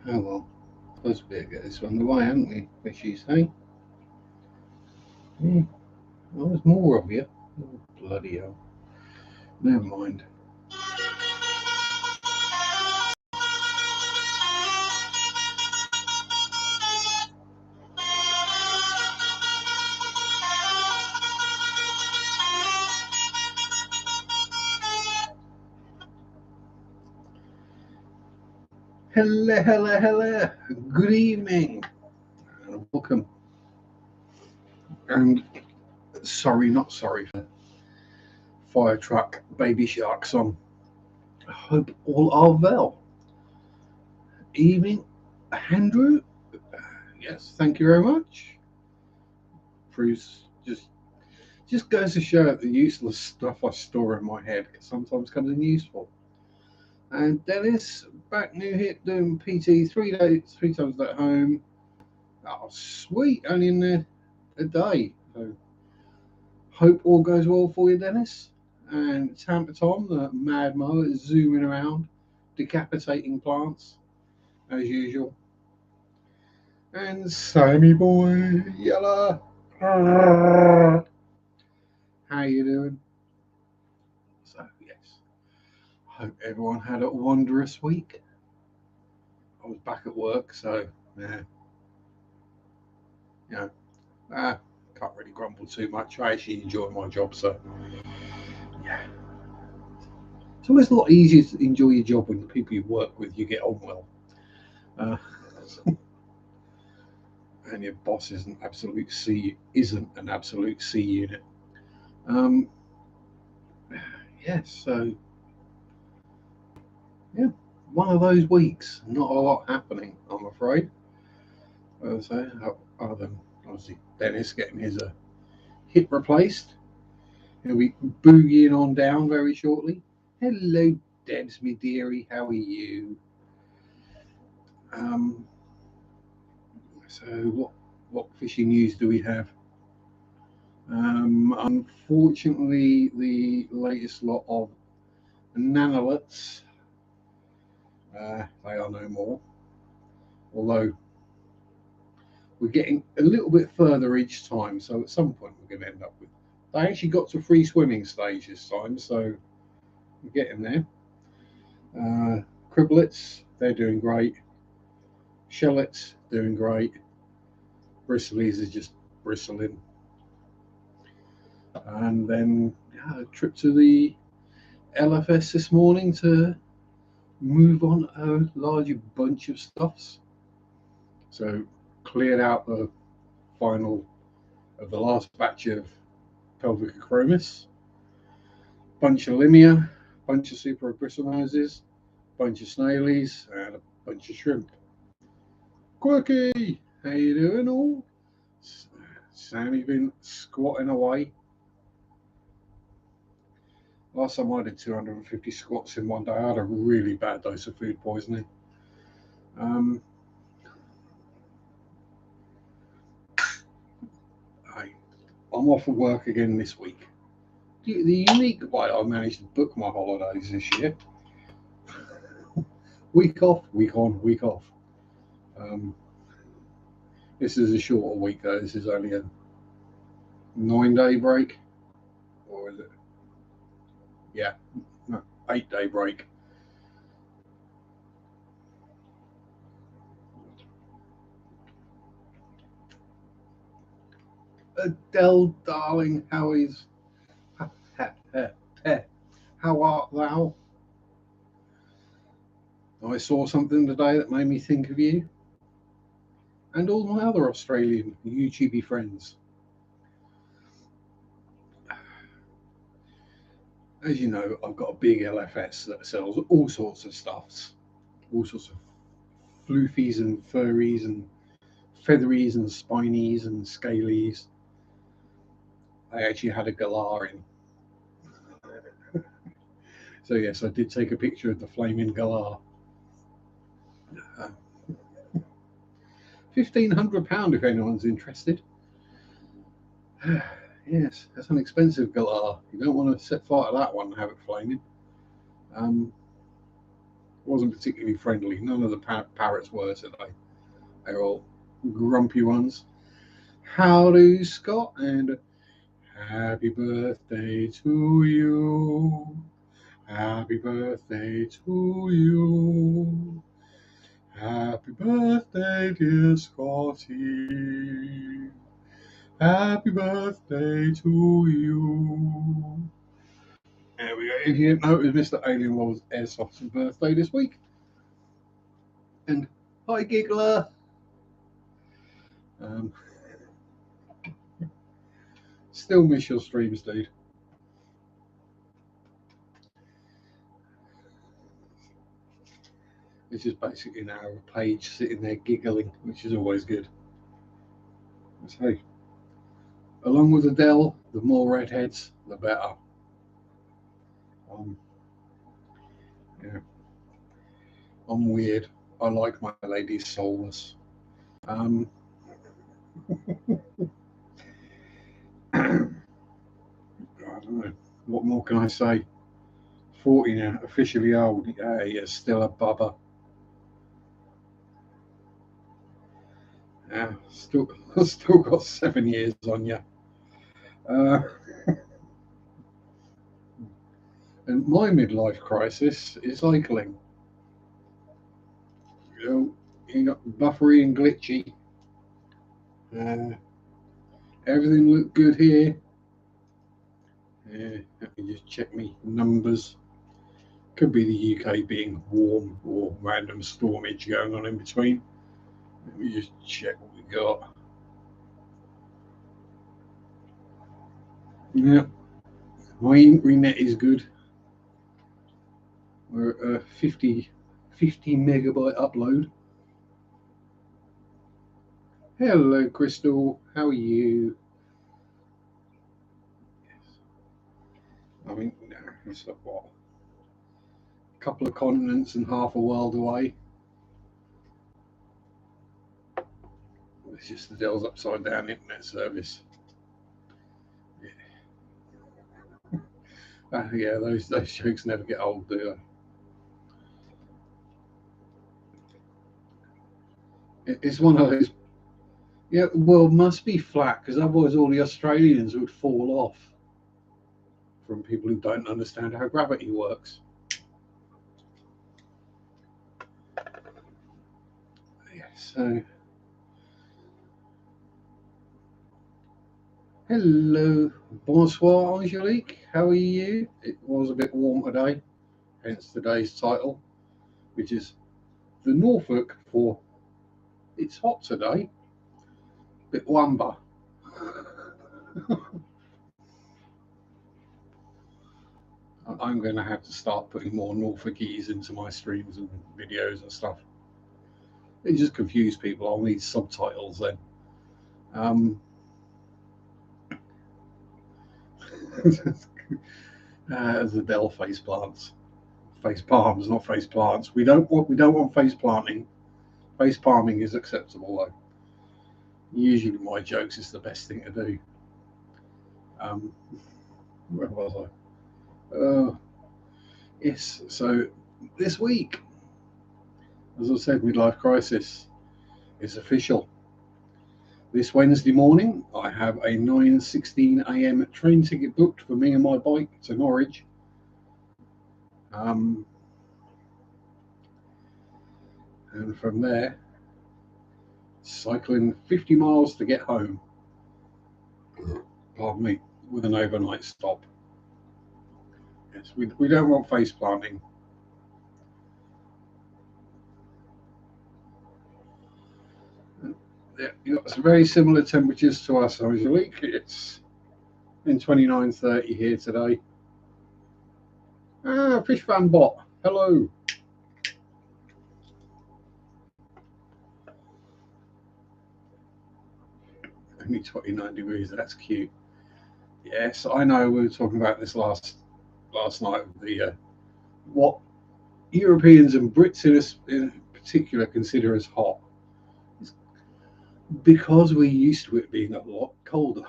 Oh well, supposed to be able to get this one the way, haven't we? Fishies, hey? Yeah. Oh, there's more of you. Oh, bloody hell. Never mind. Hello, hello, hello. Good evening. And welcome. And sorry, not sorry for fire truck baby sharks on. I hope all are well. Evening, Andrew. Yes, thank you very much. Bruce, just goes to show the useless stuff I store in my head sometimes comes in useful. And Dennis, back new hit doing PT 3 days, 3 times at home. Oh, sweet, only in there a day. So hope all goes well for you, Dennis. And Tampa Tom, the mad mower, is zooming around, decapitating plants as usual. And Sammy boy, yella. How you doing? So yes, hope everyone had a wondrous week. I was back at work, so yeah, you know, can't really grumble too much. I actually enjoy my job, so yeah. It's always a lot easier to enjoy your job when the people you work with you get on well, uh, and your boss isn't an absolute C unit. Um, yeah, so yeah, one of those weeks. Not a lot happening, I'm afraid. So other than obviously Dennis getting his hip replaced, he'll be boogieing on down very shortly. Hello, Debs, me dearie. How are you? Um, so what fishing news do we have? Unfortunately, the latest lot of nanolets, they are no more. Although we're getting a little bit further each time, so at some point we're going to end up with. They actually got to free swimming stage this time, so we're getting there. Criblets, they're doing great. Shellets, doing great. Bristlies are just bristling. And then a trip to the LFS this morning to move on a larger bunch of stuffs. So cleared out the final of the last batch of pelvic acromis, bunch of limia, bunch of super noses, bunch of snailies, and a bunch of shrimp. Quirky, how you doing all? Sammy been squatting away. Last time I did 250 squats in one day, I had a really bad dose of food poisoning. Um, I, I'm off for work again this week. The unique way I managed to book my holidays this year, week off, week on, week off. Um, this is a shorter week though. This is only a 9 day break, or is it? Yeah, no, 8 day break. Adele, darling, how art thou? I saw something today that made me think of you and all my other Australian YouTubey friends. As you know, I've got a big LFS that sells all sorts of stuffs, all sorts of floofies and furries and featheries and spinies and scalies. I actually had a galar in. So yes, I did take a picture of the flaming galar. Uh, £1,500 if anyone's interested. Yes, that's an expensive galar. You don't want to set fire to that one and have it flaming. Um, wasn't particularly friendly. None of the parrots were today. They were all grumpy ones. Howdy, Scott, and happy birthday to you. Happy birthday to you. Happy birthday, dear Scotty. Happy birthday to you. There we go. If you didn't know, it was Mr. Alien World's Airsoft's birthday this week. And hi, Giggler. Um, Still miss your streams, dude. It's just basically now a page sitting there giggling, which is always good. So, along with Adele, the more redheads, the better. Yeah, I'm weird. I like my ladies soulless. Um, I don't know. What more can I say? 40 now, officially old. Yeah, still a bubba. Yeah, still got 7 years on you. Uh, and my midlife crisis is cycling. You got buffery and glitchy. Uh, Everything looked good here. Let me just check me numbers. Could be the UK being warm or random stormage going on in between. Let me just check what we got. Yeah, my internet is good. We're at a 50 megabyte upload. Hello, Crystal. How are you? I mean, it's like what? A couple of continents and half a world away. It's just the Dell's upside down internet service. Yeah, those jokes never get old, do they? It's one of those. Yeah, the world must be flat because otherwise all the Australians would fall off from people who don't understand how gravity works. Yeah, so, hello, bonsoir, Angelique. How are you? It was a bit warm today, hence today's title, which is the Norfolk for it's hot today. Bit wamba. I'm going to have to start putting more Norfolkese into my streams and videos and stuff. It just confused people. I'll need subtitles then. As the Dell face plants, face palms, not face plants. We don't want face planting. Face palming is acceptable though. Usually, my jokes is the best thing to do. Where was I? Yes. So this week, as I said, midlife crisis is official. This Wednesday morning, I have a 9:16 a.m. train ticket booked for me and my bike to Norwich. And from there, cycling 50 miles to get home. Pardon me, with an overnight stop. Yes, we don't want face planting. Yeah, you've got some very similar temperatures to us, Angelique. It's in 29-30 here today. Fishfam bot. Hello. Only 29 degrees. That's cute. Yes, I know. We were talking about this last night. The what Europeans and Brits in particular consider as hot. It's because we're used to it being a lot colder.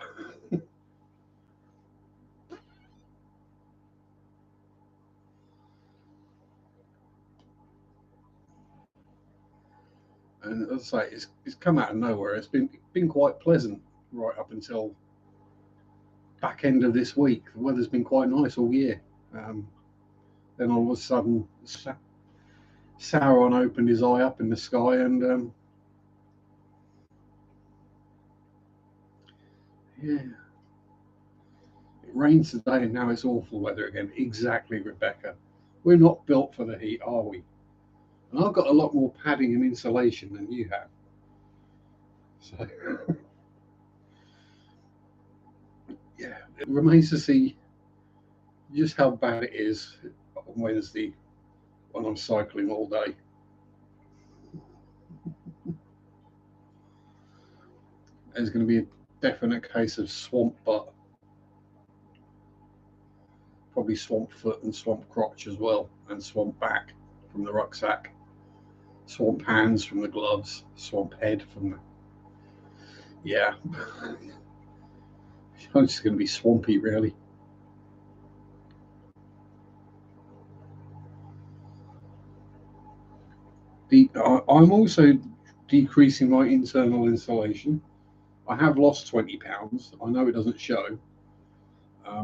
And as I say, it's come out of nowhere. It's been quite pleasant right up until back end of this week. The weather's been quite nice all year. Um, then all of a sudden, Sauron opened his eye up in the sky, and yeah, it rains today, and now it's awful weather again. Exactly, Rebecca. We're not built for the heat, are we? And I've got a lot more padding and insulation than you have. So, yeah, it remains to see just how bad it is on Wednesday when I'm cycling all day. There's going to be a definite case of swamp butt, probably swamp foot and swamp crotch as well, and swamp back from the rucksack, swamp hands from the gloves, swamp head from the. Yeah. I'm just going to be swampy, really. I'm also decreasing my internal insulation. I have lost 20 pounds. I know it doesn't show. I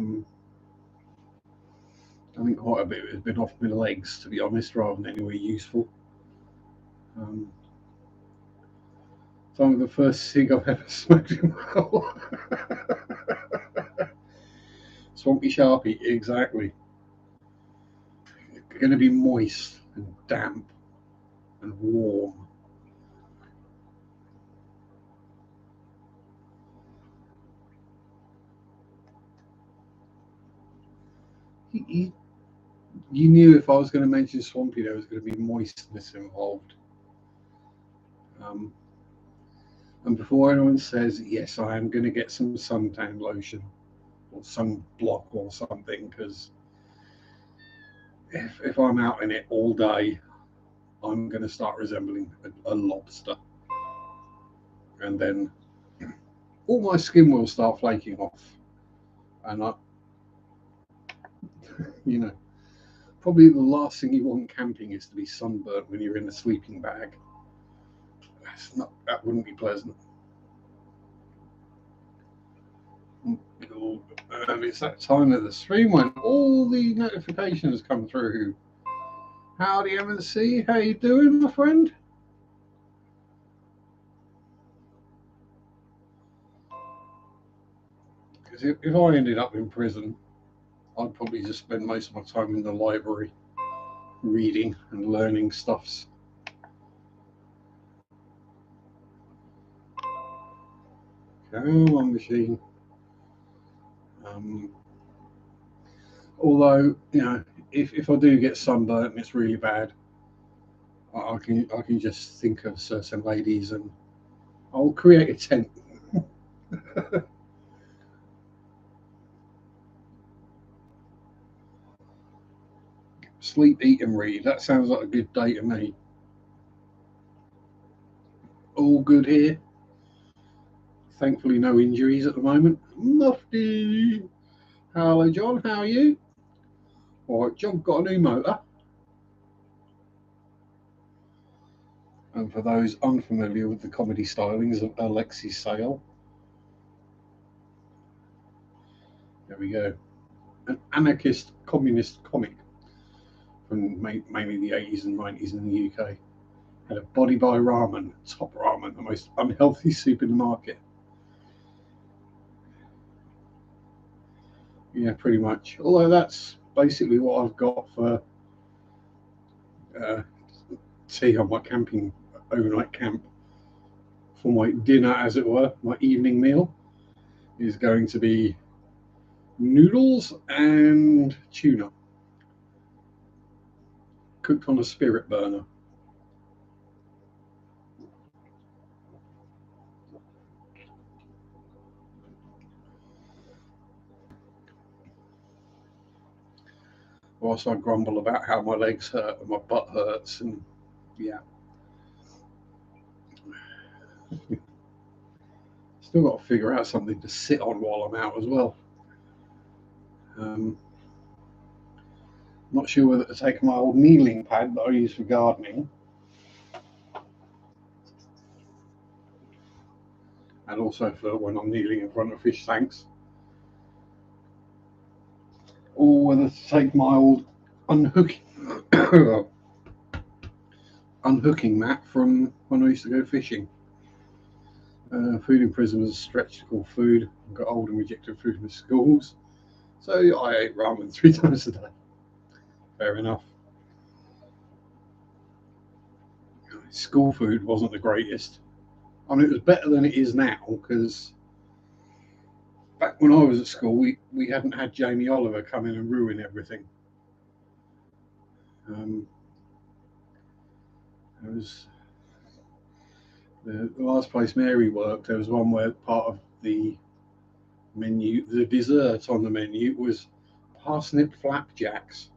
think quite a bit has been off my legs, to be honest, rather than anywhere useful. Um, some of the first cig I've ever smoked in my life. Swampy Sharpe, exactly. Going to be moist and damp and warm. You knew if I was going to mention swampy, there was going to be moistness involved. And before anyone says, yes, I am going to get some suntan lotion or sunblock or something, because if I'm out in it all day, I'm going to start resembling a lobster. And then all my skin will start flaking off. And you know, probably the last thing you want camping is to be sunburnt when you're in a sleeping bag. That wouldn't be pleasant. And it's that time of the stream when all the notifications come through. Howdy, MNC. How you doing, my friend? Because if I ended up in prison, I'd probably just spend most of my time in the library, reading and learning stuffs. Come on, machine. Although, you know, if I do get sunburnt and it's really bad, I can just think of certain ladies and I'll create a tent. Sleep, eat, and read. That sounds like a good day to me. All good here. Thankfully, no injuries at the moment. Mufti. Hello, John. How are you? All right, John got a new motor. And for those unfamiliar with the comedy stylings of Alexis Sale, there we go. An anarchist communist comic from mainly the 80s and 90s in the UK. Had a body by ramen, top ramen, the most unhealthy soup in the market. Yeah, pretty much. Although that's basically what I've got for tea on my camping overnight camp. For my dinner, as it were, my evening meal is going to be noodles and tuna cooked on a spirit burner. Whilst I grumble about how my legs hurt and my butt hurts, and yeah, still got to figure out something to sit on while I'm out as well. Not sure whether to take my old kneeling pad that I use for gardening and also for when I'm kneeling in front of fish tanks, or whether to take my old unhooking unhooking mat from when I used to go fishing. Food in prison was a stretch to call food. I got old and rejected food from schools, so I ate ramen 3 times a day. Fair enough. School food wasn't the greatest. I mean, it was better than it is now, because back when I was at school, we hadn't had Jamie Oliver come in and ruin everything. It was the last place Mary worked. There was one where part of the menu, the dessert on the menu, was parsnip flapjacks.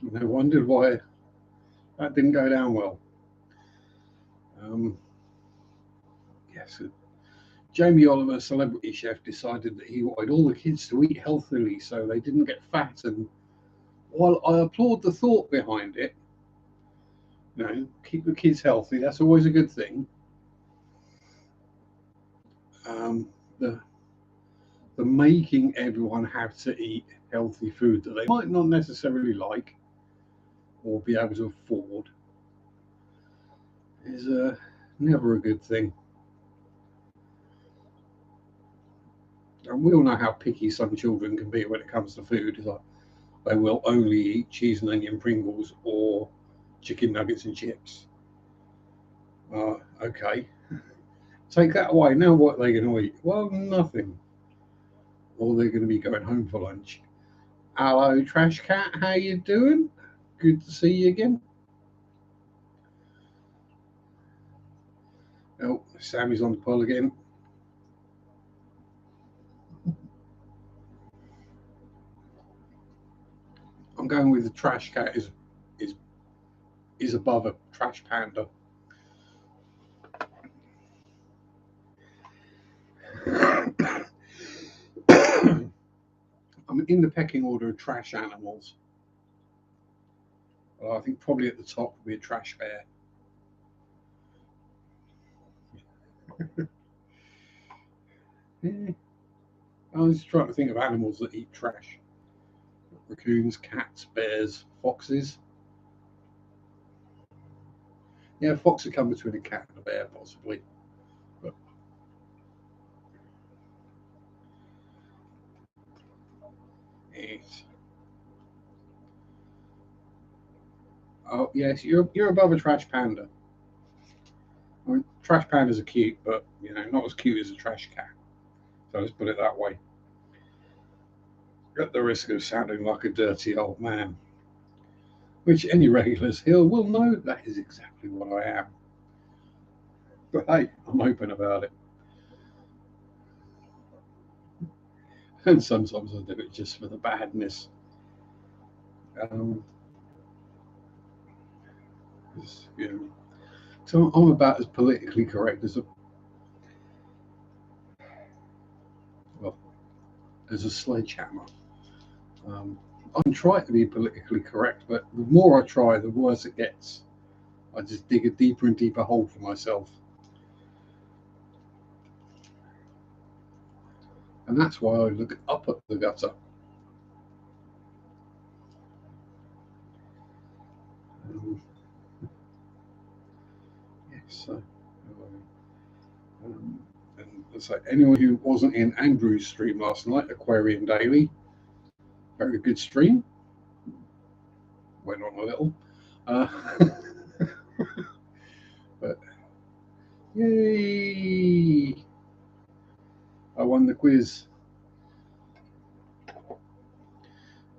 And I wondered why that didn't go down well. Yes, Jamie Oliver, celebrity chef, decided that he wanted all the kids to eat healthily so they didn't get fat. And while I applaud the thought behind it, you know, keep the kids healthy, that's always a good thing. The making everyone have to eat healthy food that they might not necessarily like or be able to afford is never a good thing. And we all know how picky some children can be when it comes to food. It's like they will only eat cheese and onion Pringles or chicken nuggets and chips. Okay, take that away. Now what are they going to eat? Well, nothing. Or they're going to be going home for lunch. Hello, Trash Cat. How you doing? Good to see you again. Oh, Sammy's on the pole again. I'm going with the Trash Cat is above a Trash Panda. I'm in the pecking order of trash animals. Well, I think probably at the top would be a trash bear. Yeah. I was trying to think of animals that eat trash. Raccoons, cats, bears, foxes. Yeah, a fox would come between a cat and a bear, possibly. But yes. Oh, yes, you're above a trash panda. I mean, trash pandas are cute, but you know, not as cute as a trash cat. So let's put it that way. At the risk of sounding like a dirty old man, which any regulars here will know that is exactly what I am. But hey, I'm open about it. And sometimes I do it just for the badness. You know, so I'm about as politically correct as a sledgehammer. I try to be politically correct, but the more I try, the worse it gets. I just dig a deeper and deeper hole for myself. And that's why I look up at the gutter. Yes, so, and so anyone who wasn't in Andrew's stream last night, Aquarium Daily, very good stream. Went on a little. But yay! I won the quiz.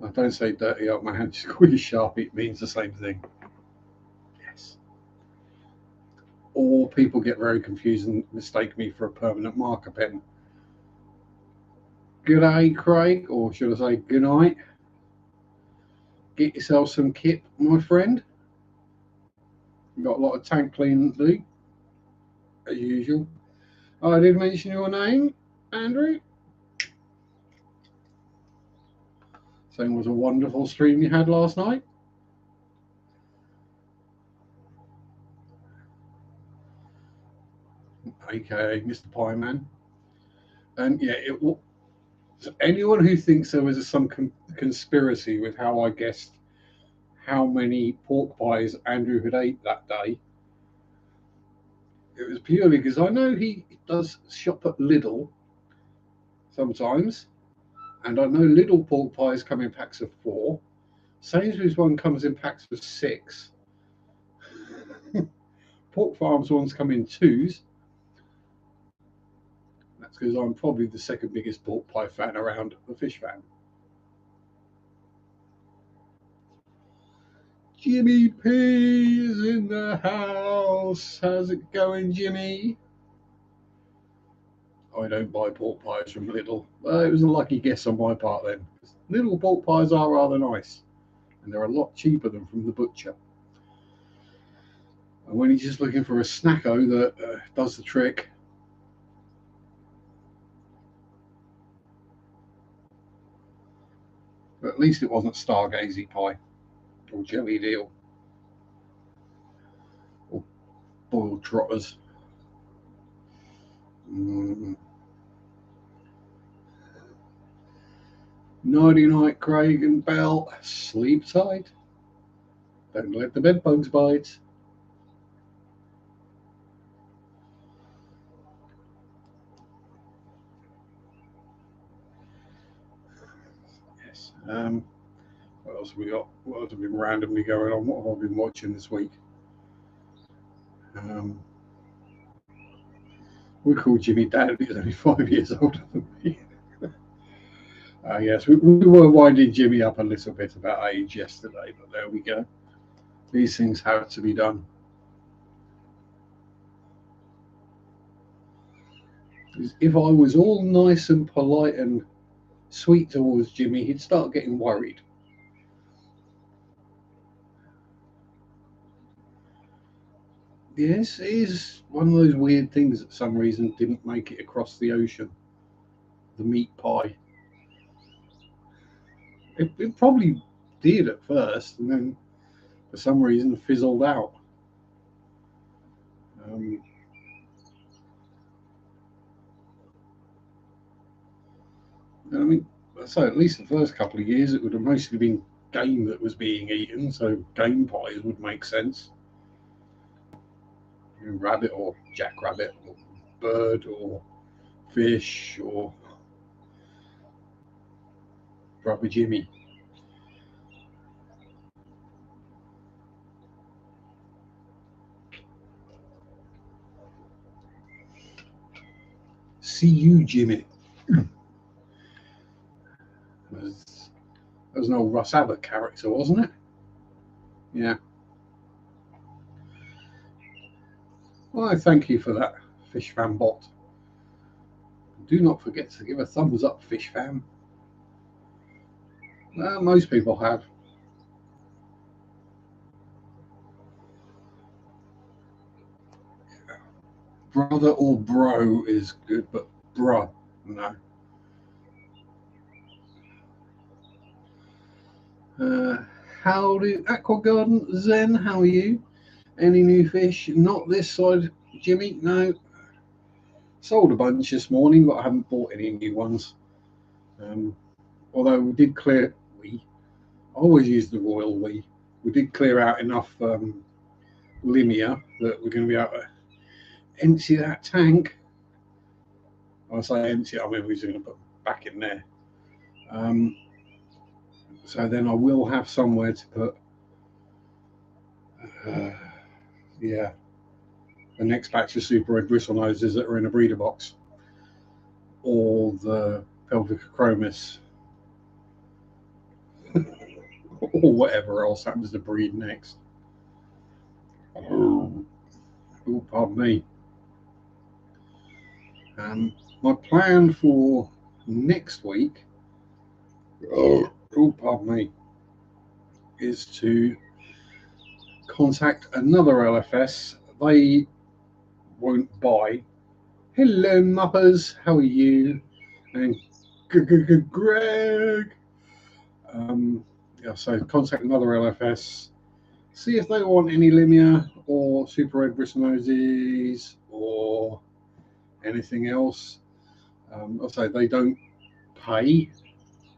I don't say dirty old man, just call you Sharpe. It means the same thing. Yes. Or people get very confused and mistake me for a permanent marker pen. Good day, Craig, or should I say good night? Get yourself some kit, my friend. You've got a lot of tank cleaning to do, as usual. I did mention your name, Andrew. Saying it was a wonderful stream you had last night. aka Mr. Pie Man. And yeah, so anyone who thinks there was some conspiracy with how I guessed how many pork pies Andrew had ate that day, it was purely because I know he does shop at Lidl sometimes, and I know Lidl pork pies come in packs of 4. Sainsbury's one comes in packs of 6. Pork Farms ones come in 2s. That's because I'm probably the second biggest pork pie fan around the fish fan. Jimmy P is in the house. How's it going, Jimmy? I don't buy pork pies from Lidl. It was a lucky guess on my part then. Lidl pork pies are rather nice, and they're a lot cheaper than from the butcher. And when he's just looking for a snacko that does the trick, but at least it wasn't Stargazy pie or jelly deal or boiled trotters. Nighty night, Craig and Belle. Sleep tight. Don't let the bed bugs bite. Yes. What else have we got? What else have been randomly going on? What have I been watching this week? We call Jimmy Dad because he's only 5 years older than me. Yes, we were winding Jimmy up a little bit about age yesterday, but there we go. These things have to be done. If I was all nice and polite and sweet towards Jimmy, he'd start getting worried. Yes, it is one of those weird things that for some reason didn't make it across the ocean. The meat pie. It probably did at first, and then for some reason fizzled out. I mean, so at least the first couple of years, it would have mostly been game that was being eaten, so game pies would make sense. Rabbit or jackrabbit or bird or fish or Brother Jimmy. See you, Jimmy. That was an old Russ Abbott character, wasn't it? Yeah. Well, I thank you for that, fishfam bot. Do not forget to give a thumbs up, fishfam. Most people have. Brother or bro is good, but bruh, no. Howdy, Aqua Garden Zen, how are you? Any new fish? Not this side, Jimmy, no. Sold a bunch this morning, but I haven't bought any new ones. Although we did clear, I always use the royal we did clear out enough limia that we're going to be able to empty that tank. When I say empty, I mean we're just going to put back in there. So then I will have somewhere to put, the next batch of super red bristle noses that are in a breeder box, or the pelvic chromis, or whatever else happens to breed next. Oh, pardon me. My plan for next week, pardon me, is to contact another LFS. They won't buy. Hello, Muppers. How are you? And Greg. So contact another LFS. See if they want any limia or super red bristle noses or anything else. I'll say they don't pay,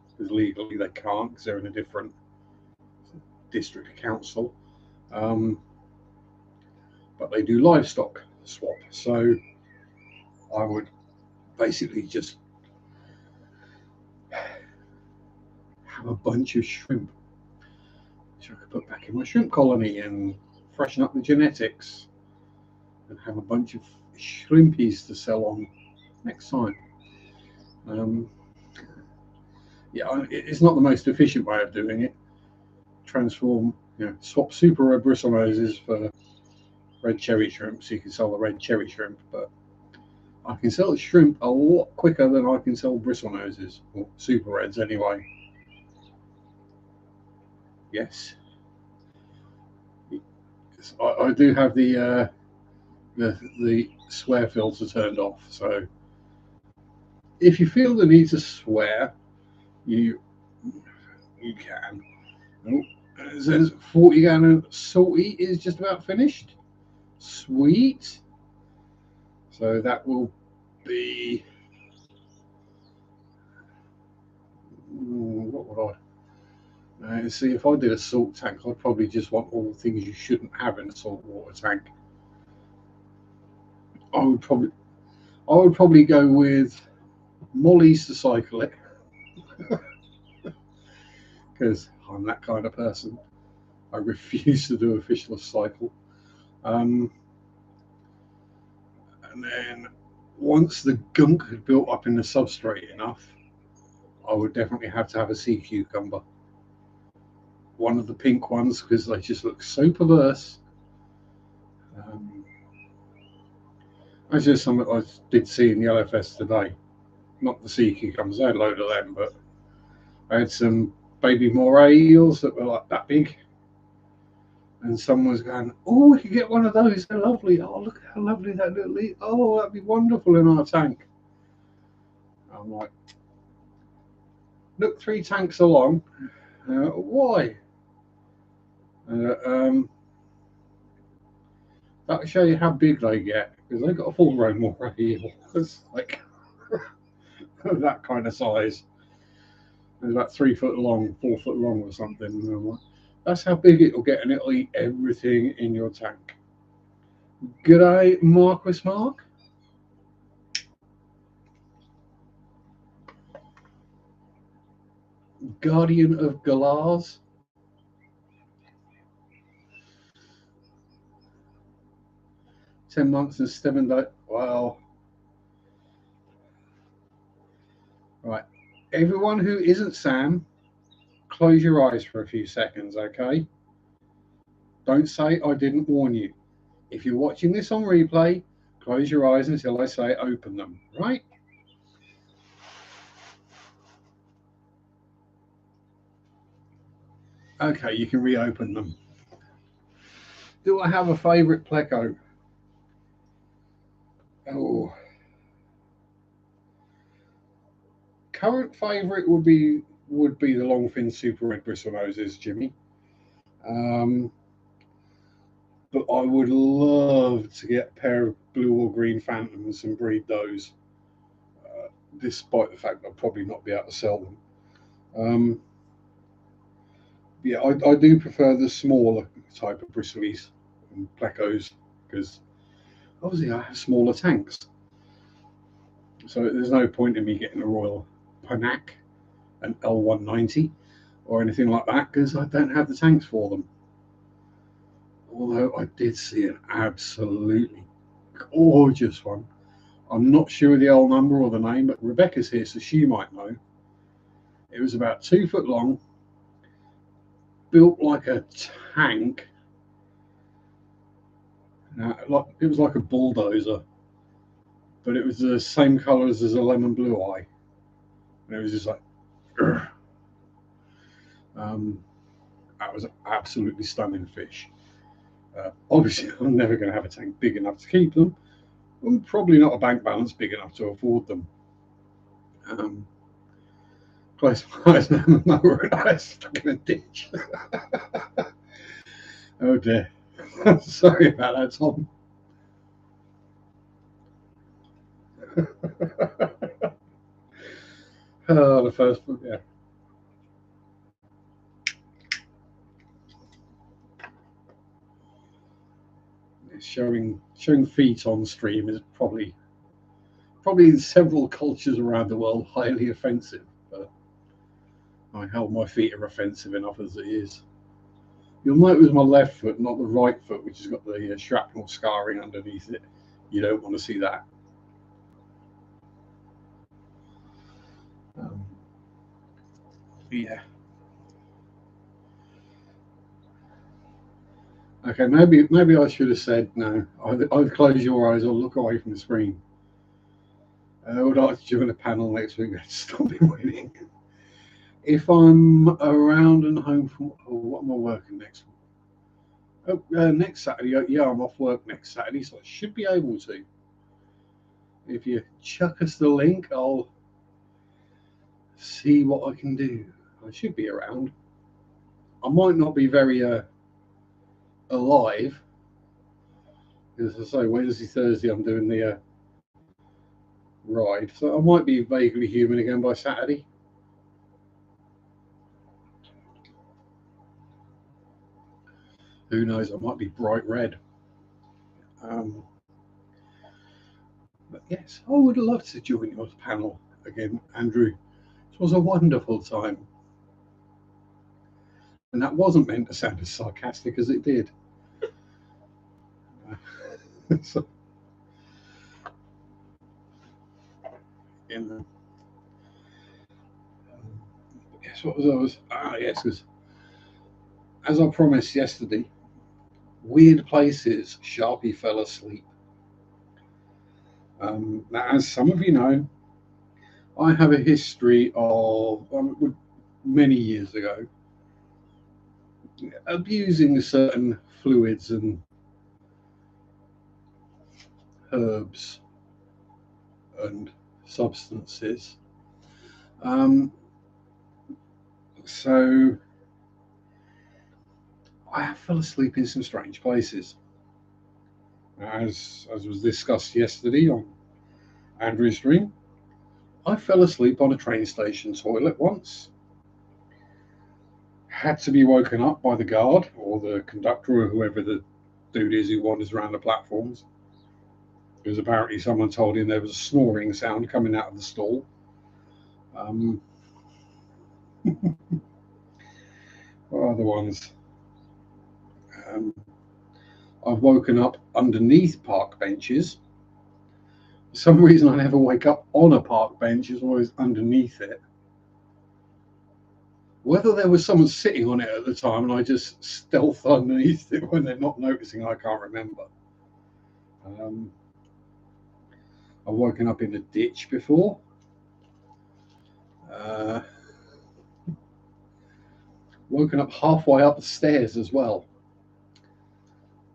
because legally they can't, because they're in a different district council. But they do livestock swap. So I would basically just have a bunch of shrimp, which I could put back in my shrimp colony and freshen up the genetics and have a bunch of shrimpies to sell on next time. Yeah, it's not the most efficient way of doing it. Transform, swap super red bristlenoses for red cherry shrimp, so you can sell the red cherry shrimp, but I can sell the shrimp a lot quicker than I can sell bristlenoses, or super reds anyway. Yes. I do have the swear filter turned off, so if you feel the need to swear, you can. Oh, it says 40 gallon salty is just about finished. Sweet. So that will be, what would I? See, if I did a salt tank, I'd probably just want all the things you shouldn't have in a salt water tank. I would probably go with mollies to cycle it, because I'm that kind of person. I refuse to do a fishless cycle. And then once the gunk had built up in the substrate enough, I would definitely have to have a sea cucumber. One of the pink ones, because they just look so perverse. That's just something I did see in the LFS today. Not the sea cucumbers, I had a load of them, but I had some baby moray eels that were like that big. And someone was going, "Oh, we could get one of those. They're lovely. Oh, look how lovely that little eel. Oh, that'd be wonderful in our tank." I'm like, "Look, 3 tanks along. Why?" That'll show you how big they get, because they've got a full-grown moray eel. It's like that kind of size. It's about 3 foot long, 4 foot long, or something. And I'm like, that's how big it'll get, and it'll eat everything in your tank. G'day, Marquis Mark. Guardian of Galars. "10 months and 7 days. Well, right. Everyone who isn't Sam, close your eyes for a few seconds, okay? Don't say I didn't warn you. If you're watching this on replay, close your eyes until I say open them, right? Okay, you can reopen them. Do I have a favourite pleco? Oh, current favourite would be the longfin super red bristlenoses, Jimmy. But I would love to get a pair of blue or green phantoms and breed those, despite the fact I'll probably not be able to sell them. Yeah, I do prefer the smaller type of bristlies and plecos, because obviously I have smaller tanks. So there's no point in me getting a Royal Panac, an L190, or anything like that, because I don't have the tanks for them. Although I did see an absolutely gorgeous one. I'm not sure the L number or the name, but Rebecca's here, so she might know. It was about 2 foot long, built like a tank. It was like a bulldozer, but it was the same colours as a lemon blue eye. And it was just like, that was an absolutely stunning fish. Obviously, I'm never going to have a tank big enough to keep them. And probably not a bank balance big enough to afford them. Close my eyes now, mower and I stuck in a ditch. Oh dear. Sorry about that, Tom. Oh, the first one, yeah. Showing feet on stream is probably in several cultures around the world highly offensive. But I held my feet are offensive enough as it is. You'll note it was my left foot, not the right foot, which has got the shrapnel scarring underneath it. You don't want to see that. Um, yeah. Okay, maybe I should have said no. Either close your eyes or look away from the screen. I would like to join a panel next week. Stop me waiting. If I'm around and home from, what am I working next week? Oh, next Saturday. Yeah, I'm off work next Saturday, so I should be able to. If you chuck us the link, I'll see what I can do. I should be around. I might not be very alive, as I say, Wednesday, Thursday, I'm doing the ride, so I might be vaguely human again by Saturday. Who knows? I might be bright red. Um, but yes, I would love to join your panel again, Andrew. It was a wonderful time. And that wasn't meant to sound as sarcastic as it did. So, you know, yes, what was I was? Yes, because as I promised yesterday, weird places, Sharpe fell asleep. Now, as some of you know, I have a history of many years ago abusing certain fluids and herbs and substances. Um, so I fell asleep in some strange places, as was discussed yesterday on Andrew's stream. I fell asleep on a train station toilet once. Had to be woken up by the guard or the conductor or whoever the dude is who wanders around the platforms. Because apparently someone told him there was a snoring sound coming out of the stall. Um, what other ones? Um, I've woken up underneath park benches. For some reason, I never wake up on a park bench, it's always underneath it. Whether there was someone sitting on it at the time and I just stealth underneath it when they're not noticing, I can't remember. Um, I've woken up in a ditch before. Uh, woken up halfway up the stairs as well.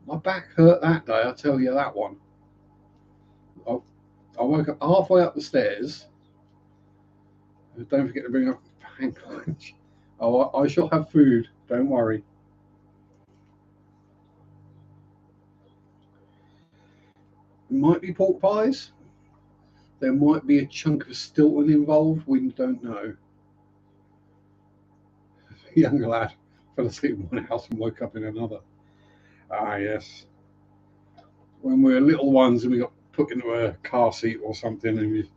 My back hurt that day, I'll tell you that one. I woke up halfway up the stairs. Don't forget to bring up hand lunch. Oh, I shall have food. Don't worry. It might be pork pies. There might be a chunk of Stilton involved. We don't know. Younger lad fell asleep in one house and woke up in another. Ah, yes. When we were little ones and we got put into a car seat or something and we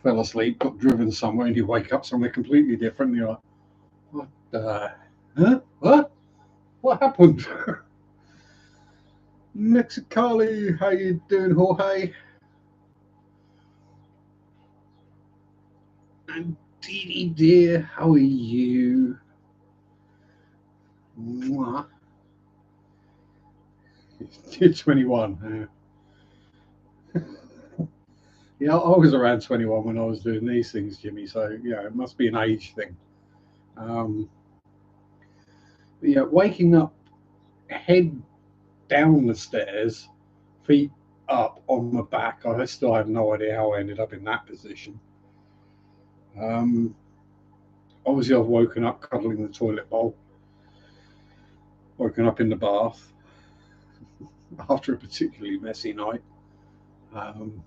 fell asleep, got driven somewhere, and you wake up somewhere completely different. And you're like, what the? Huh? What? What happened? Mexicali, how you doing, Jorge? And Dee Dee dear, how are you? Mwah. You're 21. Yeah, I was around 21 when I was doing these things, Jimmy. So yeah, it must be an age thing. Um, yeah, waking up, head down the stairs, feet up on my back. I still have no idea how I ended up in that position. Obviously, I've woken up cuddling the toilet bowl, woken up in the bath after a particularly messy night. Um,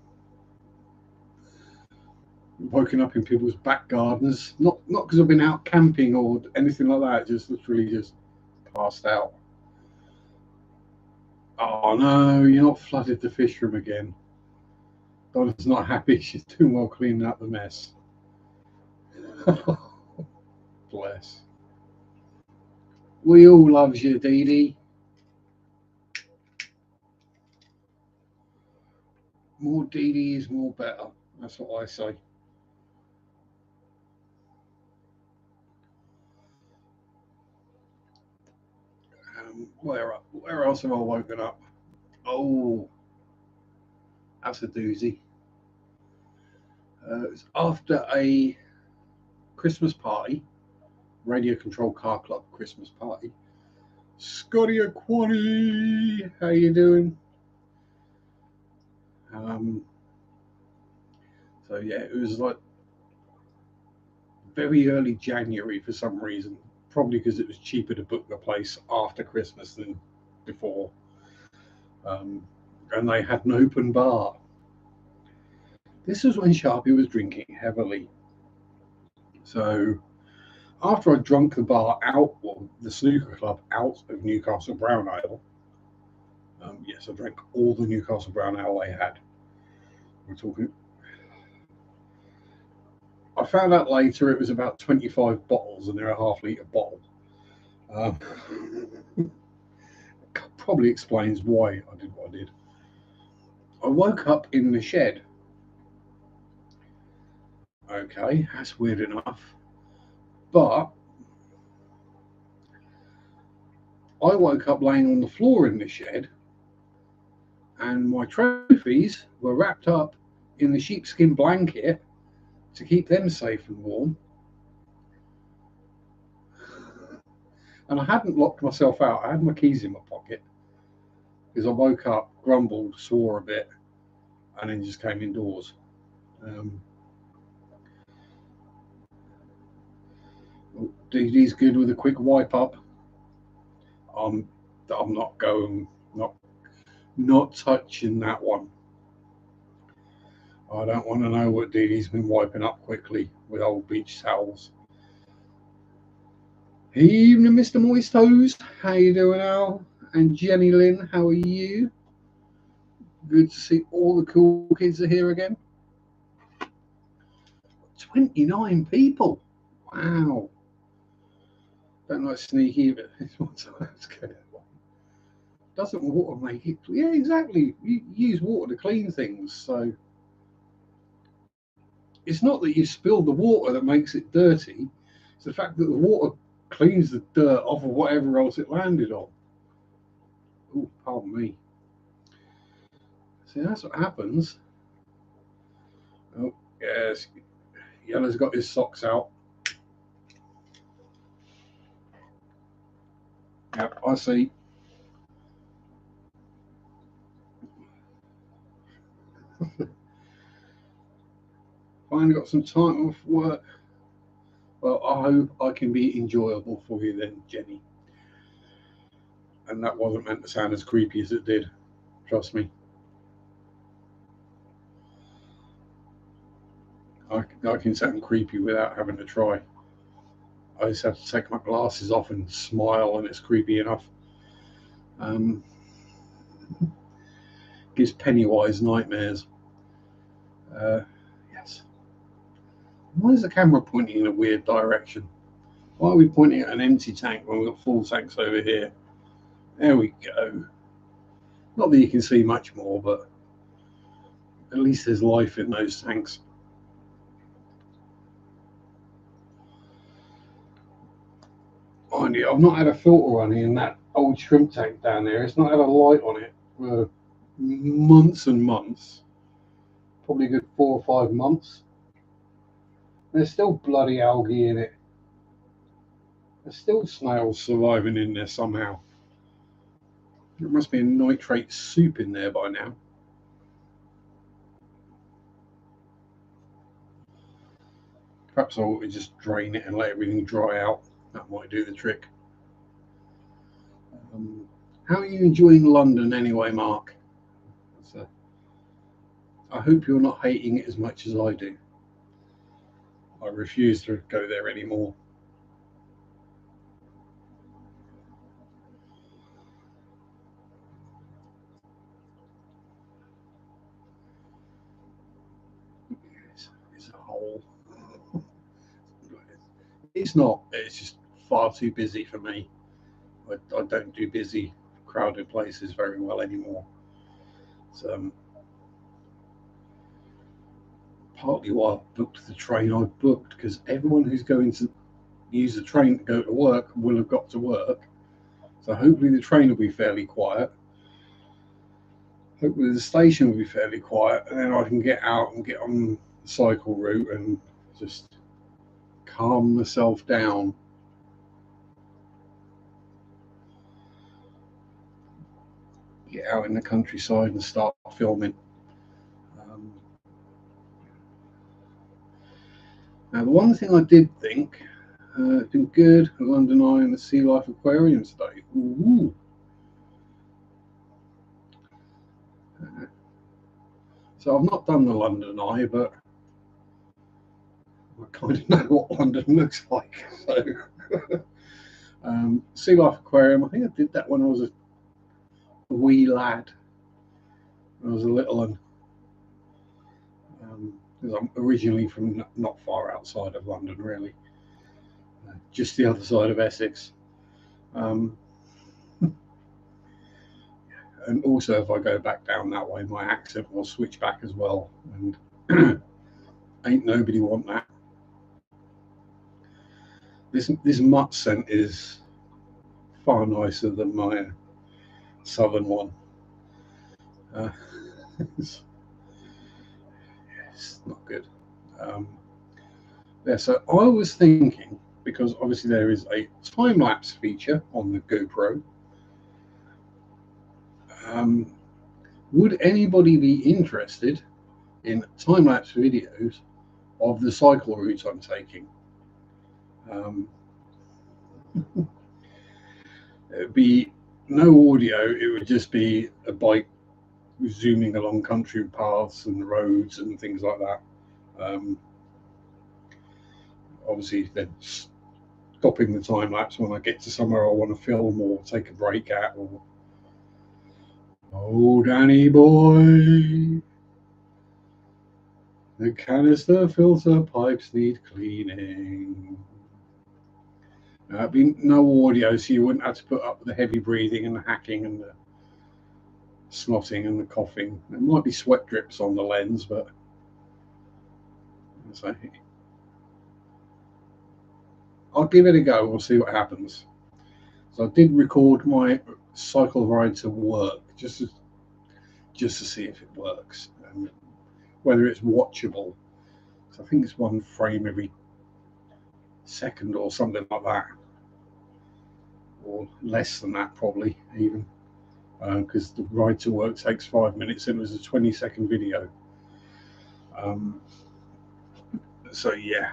woken up in people's back gardens. Not because I've been out camping or anything like that. Just literally just passed out. Oh no, you're not flooded the fish room again. Donna's not happy. She's doing well cleaning up the mess. Bless. We all loves you, Dee Dee. More Dee Dee is more better. That's what I say. Where else have I woken up? Oh, that's a doozy. It's after a Christmas party, Radio Control Car Club Christmas party. Scotty Aquani, how you doing? Um, so yeah, it was like very early January for some reason. Probably because it was cheaper to book the place after Christmas than before. Um, and they had an open bar. This was when Sharpe was drinking heavily. So after I drunk the bar out, well, the snooker club out of Newcastle Brown Ale, yes, I drank all the Newcastle Brown Ale they had. We're talking. I found out later it was about 25 bottles, and they're a half-litre bottle. Probably explains why I did what I did. I woke up in the shed. Okay, that's weird enough. But I woke up laying on the floor in the shed, and my trophies were wrapped up in the sheepskin blanket to keep them safe and warm. And I hadn't locked myself out. I had my keys in my pocket because I woke up, grumbled, swore a bit, and then just came indoors. DD's good with a quick wipe up. I'm not going, not touching that one. I don't want to know what DD's been wiping up quickly with old beach towels. Evening, Mr. Moist Toes. How you doing, Al? And Jenny Lynn, how are you? Good to see all the cool kids are here again. 29 people. Wow. Don't like sneaky, but that's good. Doesn't water make it? Yeah, exactly. You use water to clean things, so it's not that you spill the water that makes it dirty. It's the fact that the water cleans the dirt off of whatever else it landed on. Oh, pardon me. See, that's what happens. Oh, yes. Yellow's got his socks out. Yep, I see. Finally got some time off work. Well, I hope I can be enjoyable for you then, Jenny. And that wasn't meant to sound as creepy as it did. Trust me. I can sound creepy without having to try. I just have to take my glasses off and smile, and it's creepy enough. Gives Pennywise nightmares. Yes. Why is the camera pointing in a weird direction? Why are we pointing at an empty tank when we've got full tanks over here? There we go. Not that you can see much more, but at least there's life in those tanks. Mind you, I've not had a filter running in that old shrimp tank down there. It's not had a light on it for months and months. Probably a good 4 or 5 months. There's still bloody algae in it. There's still snails surviving in there somehow. There must be a nitrate soup in there by now. Perhaps I ought to just drain it and let everything dry out. That might do the trick. How are you enjoying London anyway, Mark? I hope you're not hating it as much as I do. I refuse to go there anymore. It's a hole. It's not. It's just far too busy for me. I don't do busy, crowded places very well anymore. So partly why I booked the train I booked, because everyone who's going to use the train to go to work will have got to work. So hopefully the train will be fairly quiet. Hopefully the station will be fairly quiet, and then I can get out and get on the cycle route and just calm myself down. Get out in the countryside and start filming. Um, Now, the one thing I did think, it's been good, London Eye and the Sea Life Aquarium today. Ooh. So I've not done the London Eye, but I kind of know what London looks like. So, Sea Life Aquarium, I think I did that when I was a wee lad. When I was a little one. Because I'm originally from not far outside of London, really. Just the other side of Essex. Um, and also, if I go back down that way, my accent will switch back as well. And ain't nobody want that. This mutt scent is far nicer than my southern one. Uh, it's, it's not good. Um, yeah, so I was thinking, because obviously there is a time lapse feature on the GoPro. Um, would anybody be interested in time lapse videos of the cycle routes I'm taking? Um, it'd be no audio, it would just be a bike zooming along country paths and roads and things like that. Um, Obviously, then stopping the time lapse when I get to somewhere I want to film or take a break at, or oh, Danny boy, the canister filter pipes need cleaning. Be no audio, so you wouldn't have to put up with the heavy breathing and the hacking and the snotting and the coughing. There might be sweat drips on the lens, but so I'll give it a go. We'll see what happens. So I did record my cycle ride to work just to see if it works and whether it's watchable. So I think it's one frame every second or something like that, or less than that probably even, because the ride to work takes 5 minutes and it was a 20-second video. So yeah,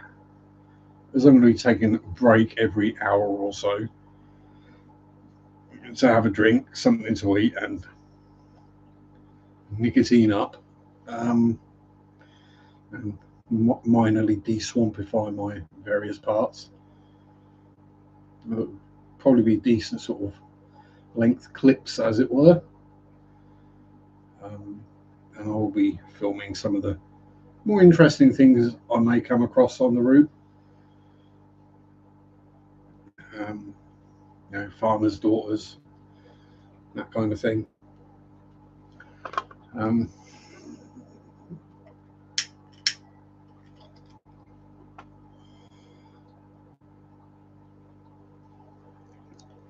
as I'm going to be taking a break every hour or so to have a drink, something to eat, and nicotine up, and minorly deswampify my various parts. It'll probably be decent sort of length clips, as it were. And I'll be filming some of the more interesting things I may come across on the route. Farmers' daughters, that kind of thing. Um,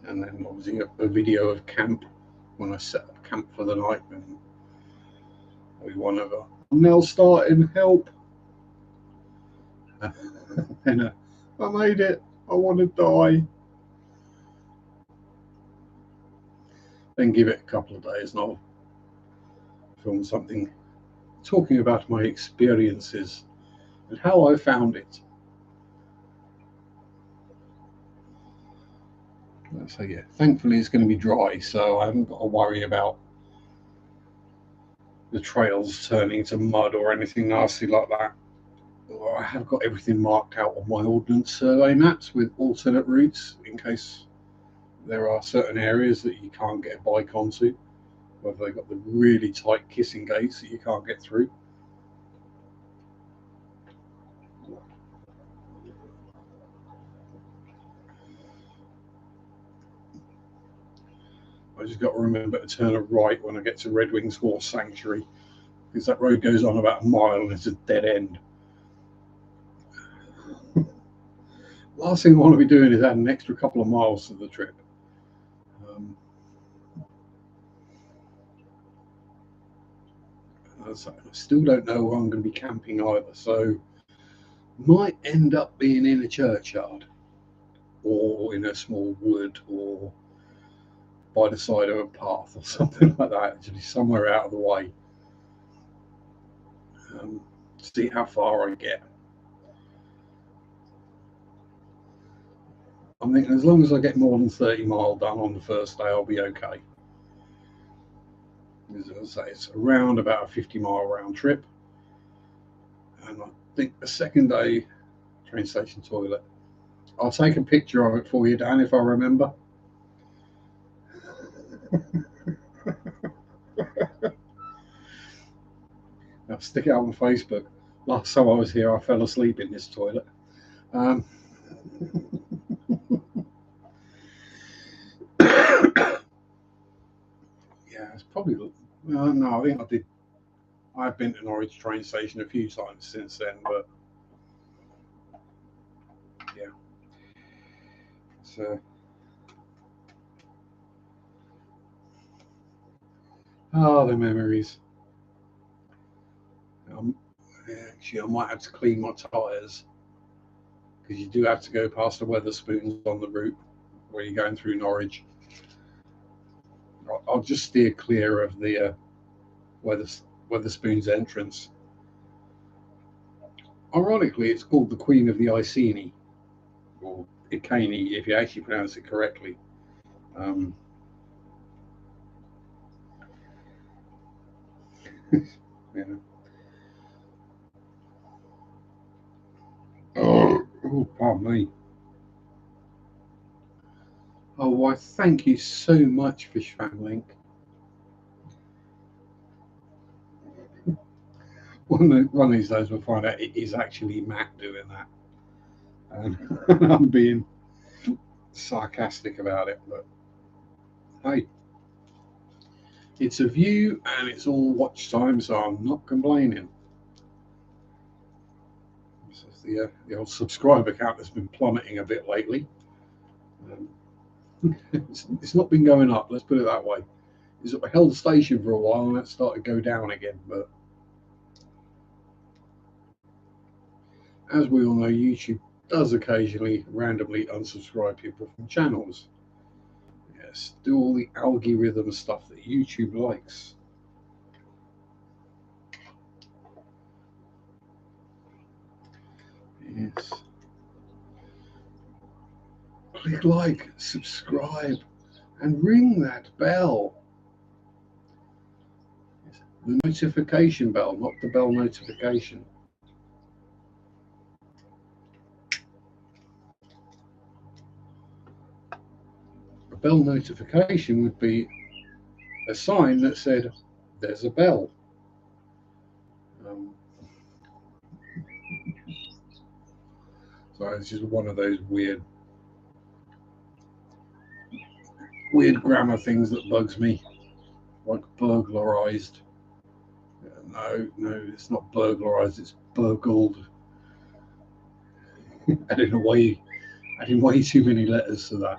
and then obviously a video of camp when I set up camp for the night, and one of I'm now starting help. And I made it. I want to die. Then give it a couple of days, and I'll film something talking about my experiences and how I found it. So yeah, thankfully it's going to be dry, so I haven't got to worry about the trails turning to mud or anything nasty like that. I have got everything marked out on my ordnance survey maps with alternate routes in case there are certain areas that you can't get a bike onto, whether they've got the really tight kissing gates that you can't get through. I just got to remember to turn a right when I get to Red Wings Horse Sanctuary, because that road goes on about a mile and it's a dead end. Last thing I want to be doing is add an extra couple of miles to the trip. I still don't know where I'm going to be camping either, so might end up being in a churchyard or in a small wood or by the side of a path or something like that, to be somewhere out of the way. See how far I get. I'm thinking as long as I get more than 30 miles done on the first day, I'll be okay. As I say, it's around about a 50-mile round trip. And I think the second day, train station toilet. I'll take a picture of it for you, Dan, if I remember. I'll stick it out on Facebook. Last time I was here, I fell asleep in this toilet. Yeah, it's probably. No, I think I did. I've been to Norwich train station a few times since then, but yeah. So, the memories. Actually, I might have to clean my tyres because you do have to go past the Wetherspoons on the route where you're going through Norwich. I'll just steer clear of the Wetherspoons entrance. Ironically, it's called the Queen of the Iceni, or Iceni, if you actually pronounce it correctly. Yeah. Oh, pardon me. Oh, why, thank you so much, fishfam link. One of these days we'll find out it is actually Matt doing that. And I'm being sarcastic about it, but hey, it's a view and it's all watch time, so I'm not complaining. This is the old subscriber count has been plummeting a bit lately. It's not been going up, let's put it that way. It's held station for a while and that started to go down again, but as we all know, YouTube does occasionally randomly unsubscribe people from channels. Yes, do all the algorithm stuff that YouTube likes. Yes. Click like, subscribe, and ring that bell. The notification bell, not the bell notification. A bell notification would be a sign that said, there's a bell. So it's just one of those weird grammar things that bugs me, like burglarized. No, it's not burglarized, it's burgled. adding way too many letters to that.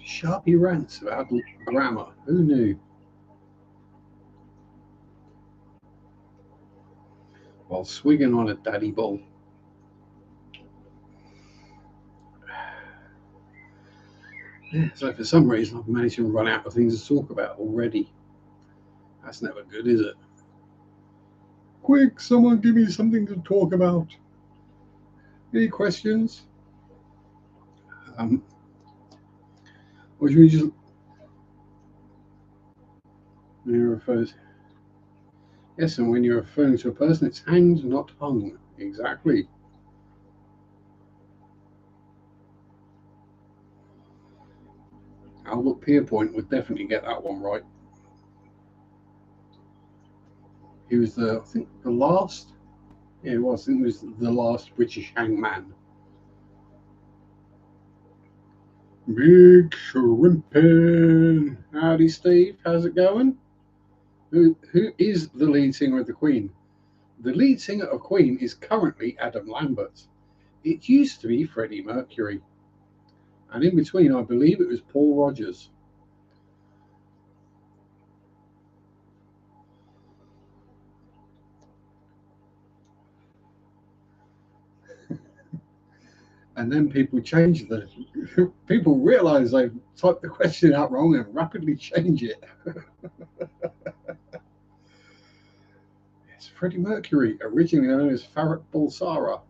Sharpe rants about grammar. Who knew? While swigging on a daddy bowl. Yeah, so for some reason I've managed to run out of things to talk about already. That's never good, is it? Quick, someone give me something to talk about. Any questions? Which we just refers. Yes, and when you're referring to a person, it's hanged, not hung. Exactly. Albert Pierpoint would definitely get that one right. He was I think, the last. Yeah, it was. I think he was the last British hangman. Big Shrimpin'. Howdy, Steve. How's it going? Who is the lead singer of the Queen? The lead singer of Queen is currently Adam Lambert. It used to be Freddie Mercury. And in between, I believe it was Paul Rogers. And then people change people realize they've typed the question out wrong and rapidly change it. It's Freddie Mercury, originally known as Farat Bulsara.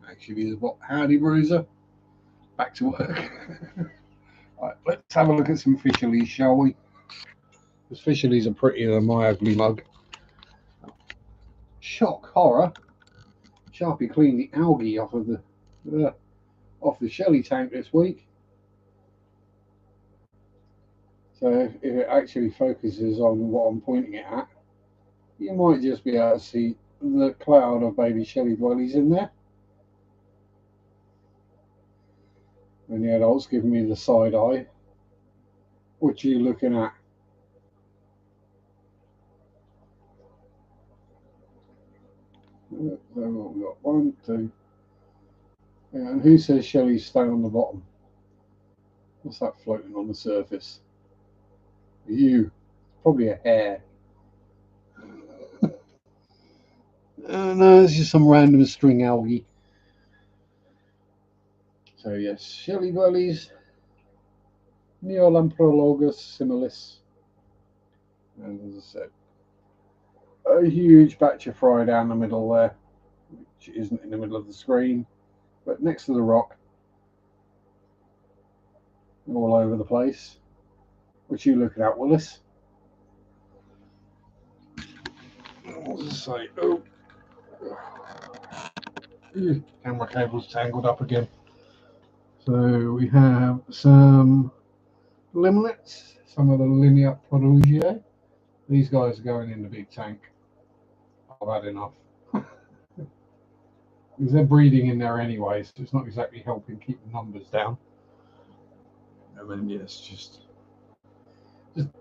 Actually, is what? Howdy, Bruiser. Back to work. Right, let's have a look at some fishies, shall we? Because fishies are prettier than my ugly mug. Shock horror. Sharpe cleaned the algae off of the Shelly tank this week. So if it actually focuses on what I'm pointing it at, you might just be able to see the cloud of baby Shelly dwellies in there. And the adult's giving me the side eye. What are you looking at? So we've got 1, 2. Yeah, and who says Shelly's staying on the bottom? What's that floating on the surface? You. Probably a hair. No, it's just some random string algae. So yes, Shelly dwellies, Neolamprologus similis. And as I said, a huge batch of fry down the middle there, which isn't in the middle of the screen, but next to the rock, all over the place. What are you looking at, Willis? What does it say? Oh, camera cable's tangled up again. So we have some limlets, some of the Linear Perugia. These guys are going in the big tank. I've had enough. Because they're breeding in there anyway, so it's not exactly helping keep the numbers down. And then yes, just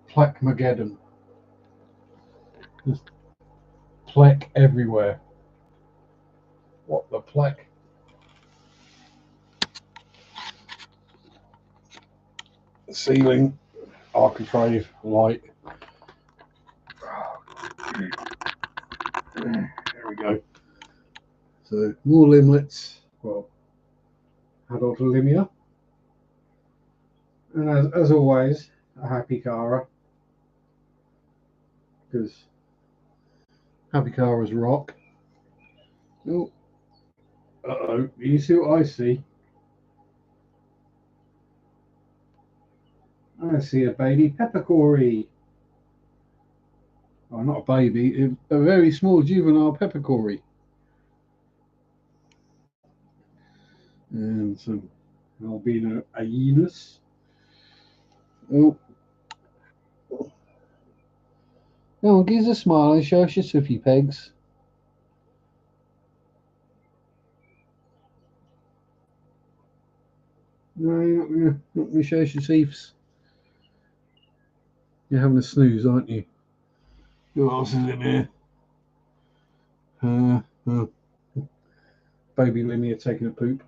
Pleckmageddon. Just Pleck everywhere. What the Pleck? Ceiling, architrave, light. There we go. So more limlets. Well, adult Limia. And as always, a happy Cara. Because happy Cara's rock. Oh, uh-oh. You see what I see? I see a baby peppercorey. Oh, not a baby, a very small juvenile peppercorey. And some albino hyenas. Oh. No, give us a smile and show us your soupy pegs. No, you're not gonna show us your teeths. You're having a snooze, aren't you? Who else is in here? Baby Linear taking a poop.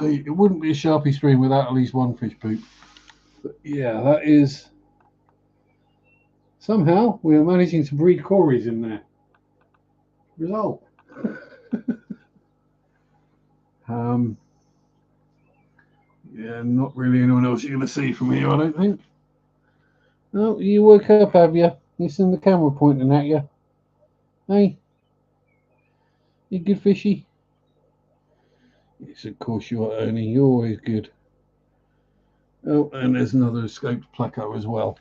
It wouldn't be a Sharpie stream without at least one fish poop. But yeah, that is. Somehow we are managing to breed cories in there. Result. Yeah, not really anyone else you're going to see from here, I don't think. Oh, you woke up, have you? You seen the camera pointing at you? Hey, you good, fishy? Yes, of course you are, Ernie. You're always good. Oh, and there's another escaped pleco as well.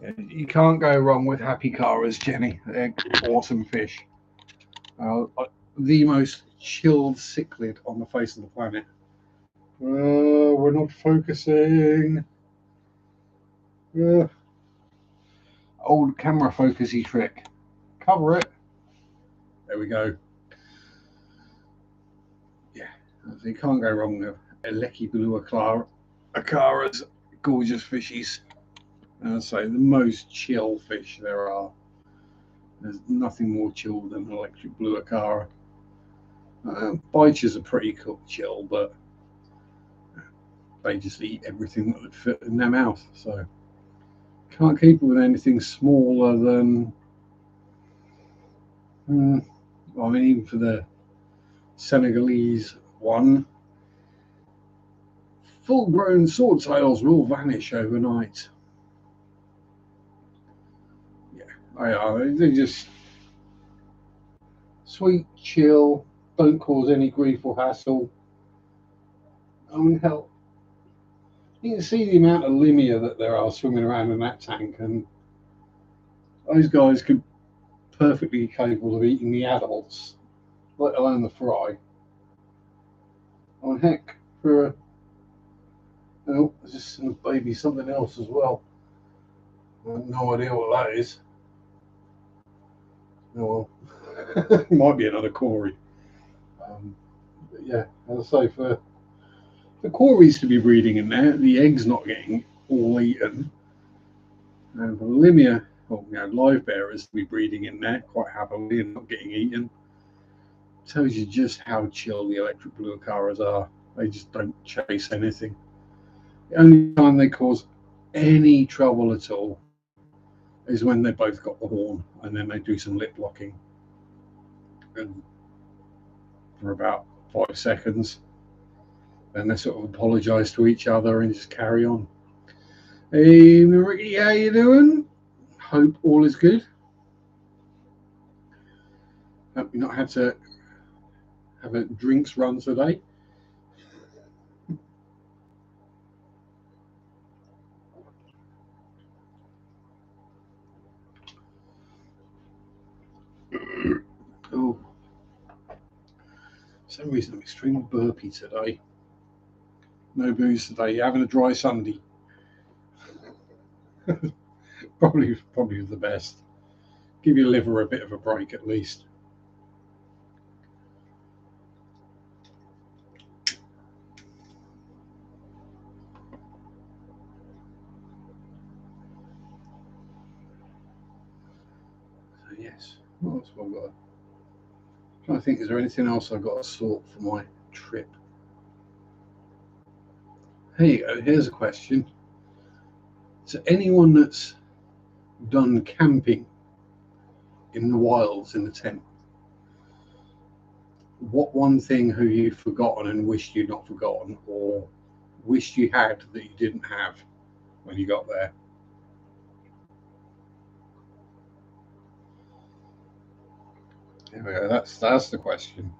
Yeah, you can't go wrong with happy caras, Jenny. They're awesome fish. The most chilled cichlid on the face of the planet. We're not focusing. Uh, Old camera focusy trick. Cover it. There we go. Yeah, so you can't go wrong with Eleki blue Akara's gorgeous fishies. And I say the most chill fish there are. There's nothing more chill than an electric blue Akara. Biches are pretty cool, chill, but they just eat everything that would fit in their mouth. So can't keep it with anything smaller than. I mean, even for the Senegalese one, full-grown swordtails will vanish overnight. Yeah, they are. They're just sweet, chill, don't cause any grief or hassle. I mean, hell, you can see the amount of limia that there are swimming around in that tank, and those guys could perfectly capable of eating the adults, let alone the fry. Oh, heck, for a oh, just a baby something else as well. I have no idea what that is. Oh well, might be another Corey. But yeah, as I say, for the Corys to be breeding in there, the eggs not getting all eaten, and for the Limia, or live bearers to be breeding in there quite happily and not getting eaten, tells you just how chill the electric blue Acaras are. They just don't chase anything. The only time they cause any trouble at all is when they both got the horn and then they do some lip locking and for about 5 seconds. Then they sort of apologise to each other and just carry on. Hey, Ricky, how you doing? Hope all is good. Hope you not had to have a drinks run today. Oh, for some reason I'm extremely burpy today. No booze today. You're having a dry Sunday. Probably the best. Give your liver a bit of a break at least. So yes, what else have I got? I'm trying to think, is there anything else I've got to sort for my trip? Here you go. Here's a question. To anyone that's done camping in the wilds in the tent, what one thing have you forgotten and wished you'd not forgotten, or wished you had that you didn't have when you got there? There we go. That's the question.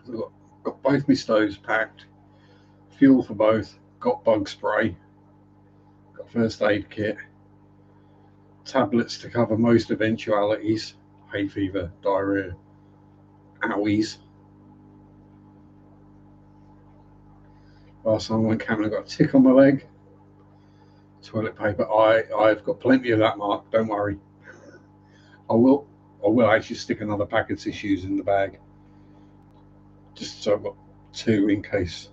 I've got both my stoves packed, fuel for both, got bug spray, got first aid kit, tablets to cover most eventualities, hay fever, diarrhea, owies. Last time I went camping, I got a tick on my leg. Toilet paper. I've got plenty of that, Mark. Don't worry. I will. I will actually stick another pack of tissues in the bag, just so I've got two in case.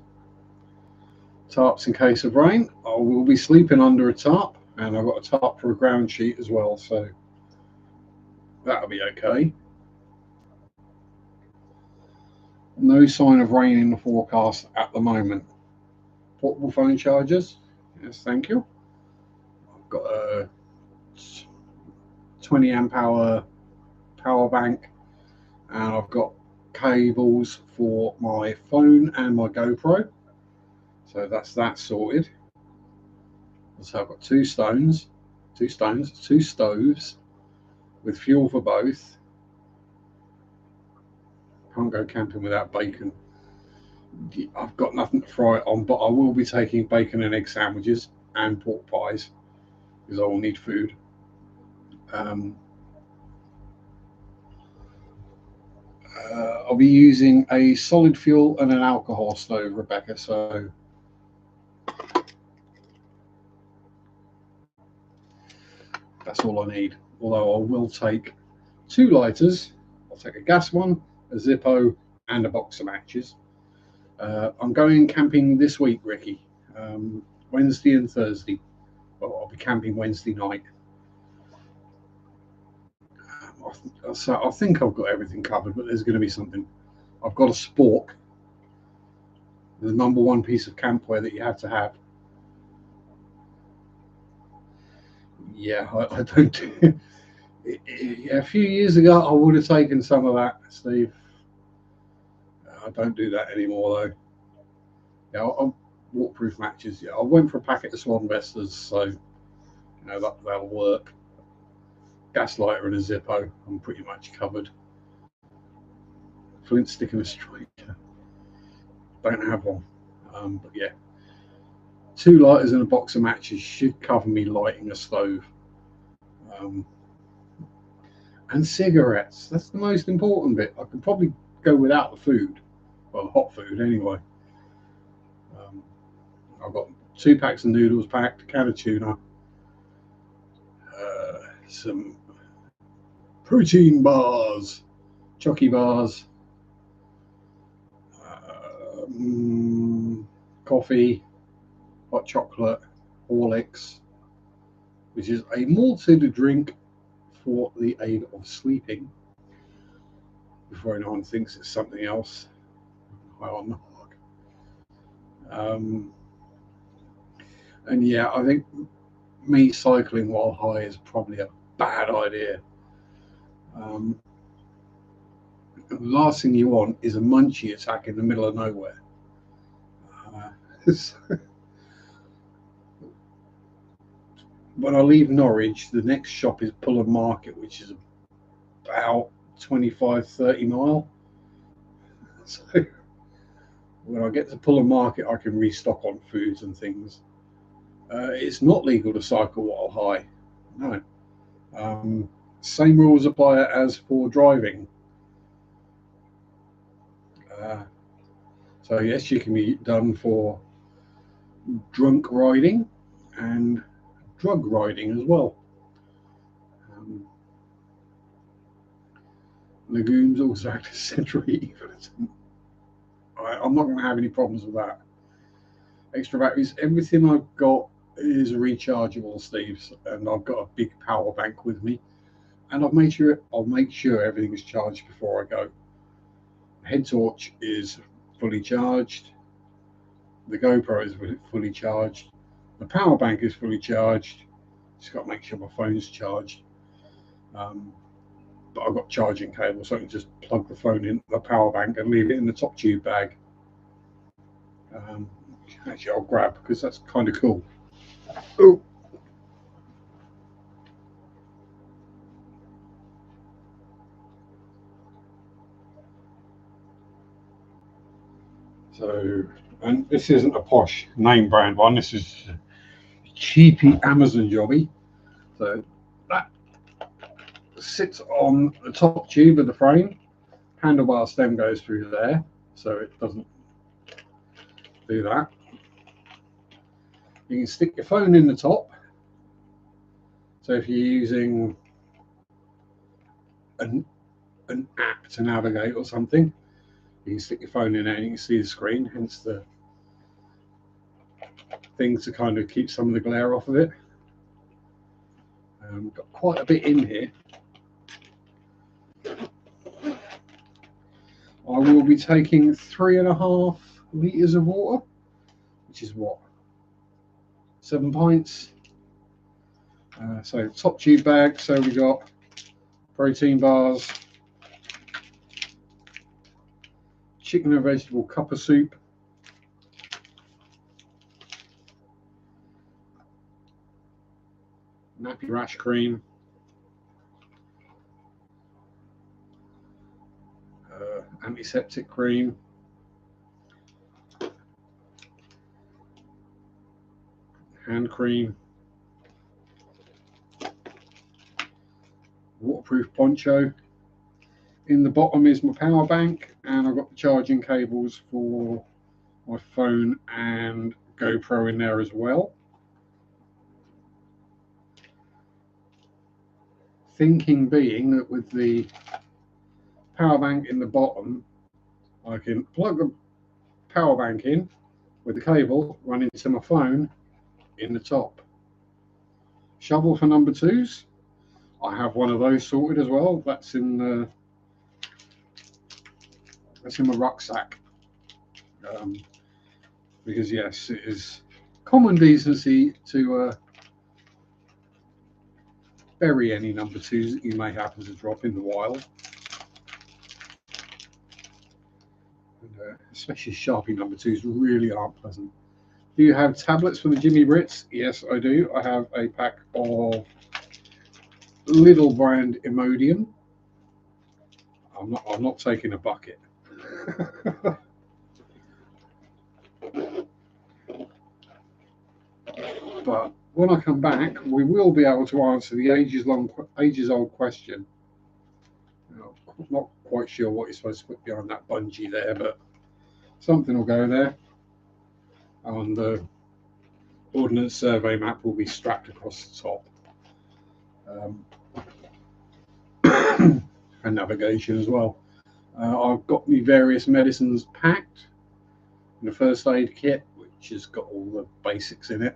Tarps in case of rain. I will be sleeping under a tarp, and I've got a tarp for a ground sheet as well, so that'll be okay. No sign of rain in the forecast at the moment. Portable phone chargers. Yes, thank you. I've got a 20 amp hour power bank, and I've got cables for my phone and my GoPro. So that's that sorted. So I've got two stoves with fuel for both. Can't go camping without bacon. I've got nothing to fry it on, but I will be taking bacon and egg sandwiches and pork pies because I will need food. I'll be using a solid fuel and an alcohol stove, Rebecca, so that's all I need. Although I will take 2 lighters. I'll take a gas one, a Zippo, and a box of matches. I'm going camping this week, Ricky. Wednesday and Thursday. Well, I'll be camping Wednesday night. So I think I've got everything covered, but there's going to be something. I've got a spork, the #1 piece of campwear that you have to have. Yeah, I don't do. A few years ago, I would have taken some of that, Steve. I don't do that anymore, though. Yeah, I'll waterproof matches. Yeah, I went for a packet of Swan Vestas, so that'll work. Gas lighter and a Zippo. I'm pretty much covered. Flint stick and a striker. Don't have one, but yeah, 2 lighters and a box of matches should cover me lighting a stove. And cigarettes. That's the most important bit. I could probably go without the food, well, the hot food anyway. I've got 2 packs of noodles packed, a can of tuna, some protein bars, chocky bars, coffee, hot chocolate, Horlicks, which is a malted drink for the aid of sleeping. Before anyone thinks it's something else, high on the hog. And yeah, I think me cycling while high is probably a bad idea. The last thing you want is a munchie attack in the middle of nowhere. When I leave Norwich, the next shop is Fulham Market, which is about 25-30 mile. So when I get to Fulham Market, I can restock on foods and things. It's not legal to cycle while high. No. Same rules apply as for driving. So yes, you can be done for drunk riding and drug riding as well. Lagoons also act as central heating for the I'm not going to have any problems with that. Extra batteries, everything I've got is rechargeable, Steve, and I've got a big power bank with me, and I'll make sure everything is charged before I go. Head torch is fully charged. The GoPro is fully charged. The power bank is fully charged. Just got to make sure my phone's charged. But I've got charging cable, so I can just plug the phone in the power bank and leave it in the top tube bag. Actually, I'll grab because that's kind of cool. Oh. So, and this isn't a posh name brand one. This is a cheapy Amazon jobby. So that sits on the top tube of the frame. Handlebar stem goes through there, so it doesn't do that. You can stick your phone in the top. So if you're using an app to navigate or something, you can stick your phone in there and you can see the screen, hence the things to kind of keep some of the glare off of it. Got quite a bit in here. I will be taking 3.5 litres of water, which is what, 7 pints. So top tube bag, so we got protein bars, chicken and vegetable cup of soup, nappy rash cream, antiseptic cream, hand cream, waterproof poncho. In the bottom is my power bank, and I've got the charging cables for my phone and GoPro in there as well. Thinking being that with the power bank in the bottom, I can plug the power bank in with the cable running to my phone in the top. Shovel for number twos. I have one of those sorted as well. That's in my rucksack. Because yes, it is common decency to bury any number twos that you may happen to drop in the wild. And, especially Sharpe number twos really aren't pleasant. Do you have tablets for the Jimmy Brits? Yes, I do. I have a pack of Lidl brand Imodium. I'm not taking a bucket. But when I come back, we will be able to answer the ages-old question. I'm not quite sure what you're supposed to put behind that bungee there, but something will go there. And the Ordnance Survey map will be strapped across the top. And navigation as well. I've got the various medicines packed in a first aid kit, which has got all the basics in it.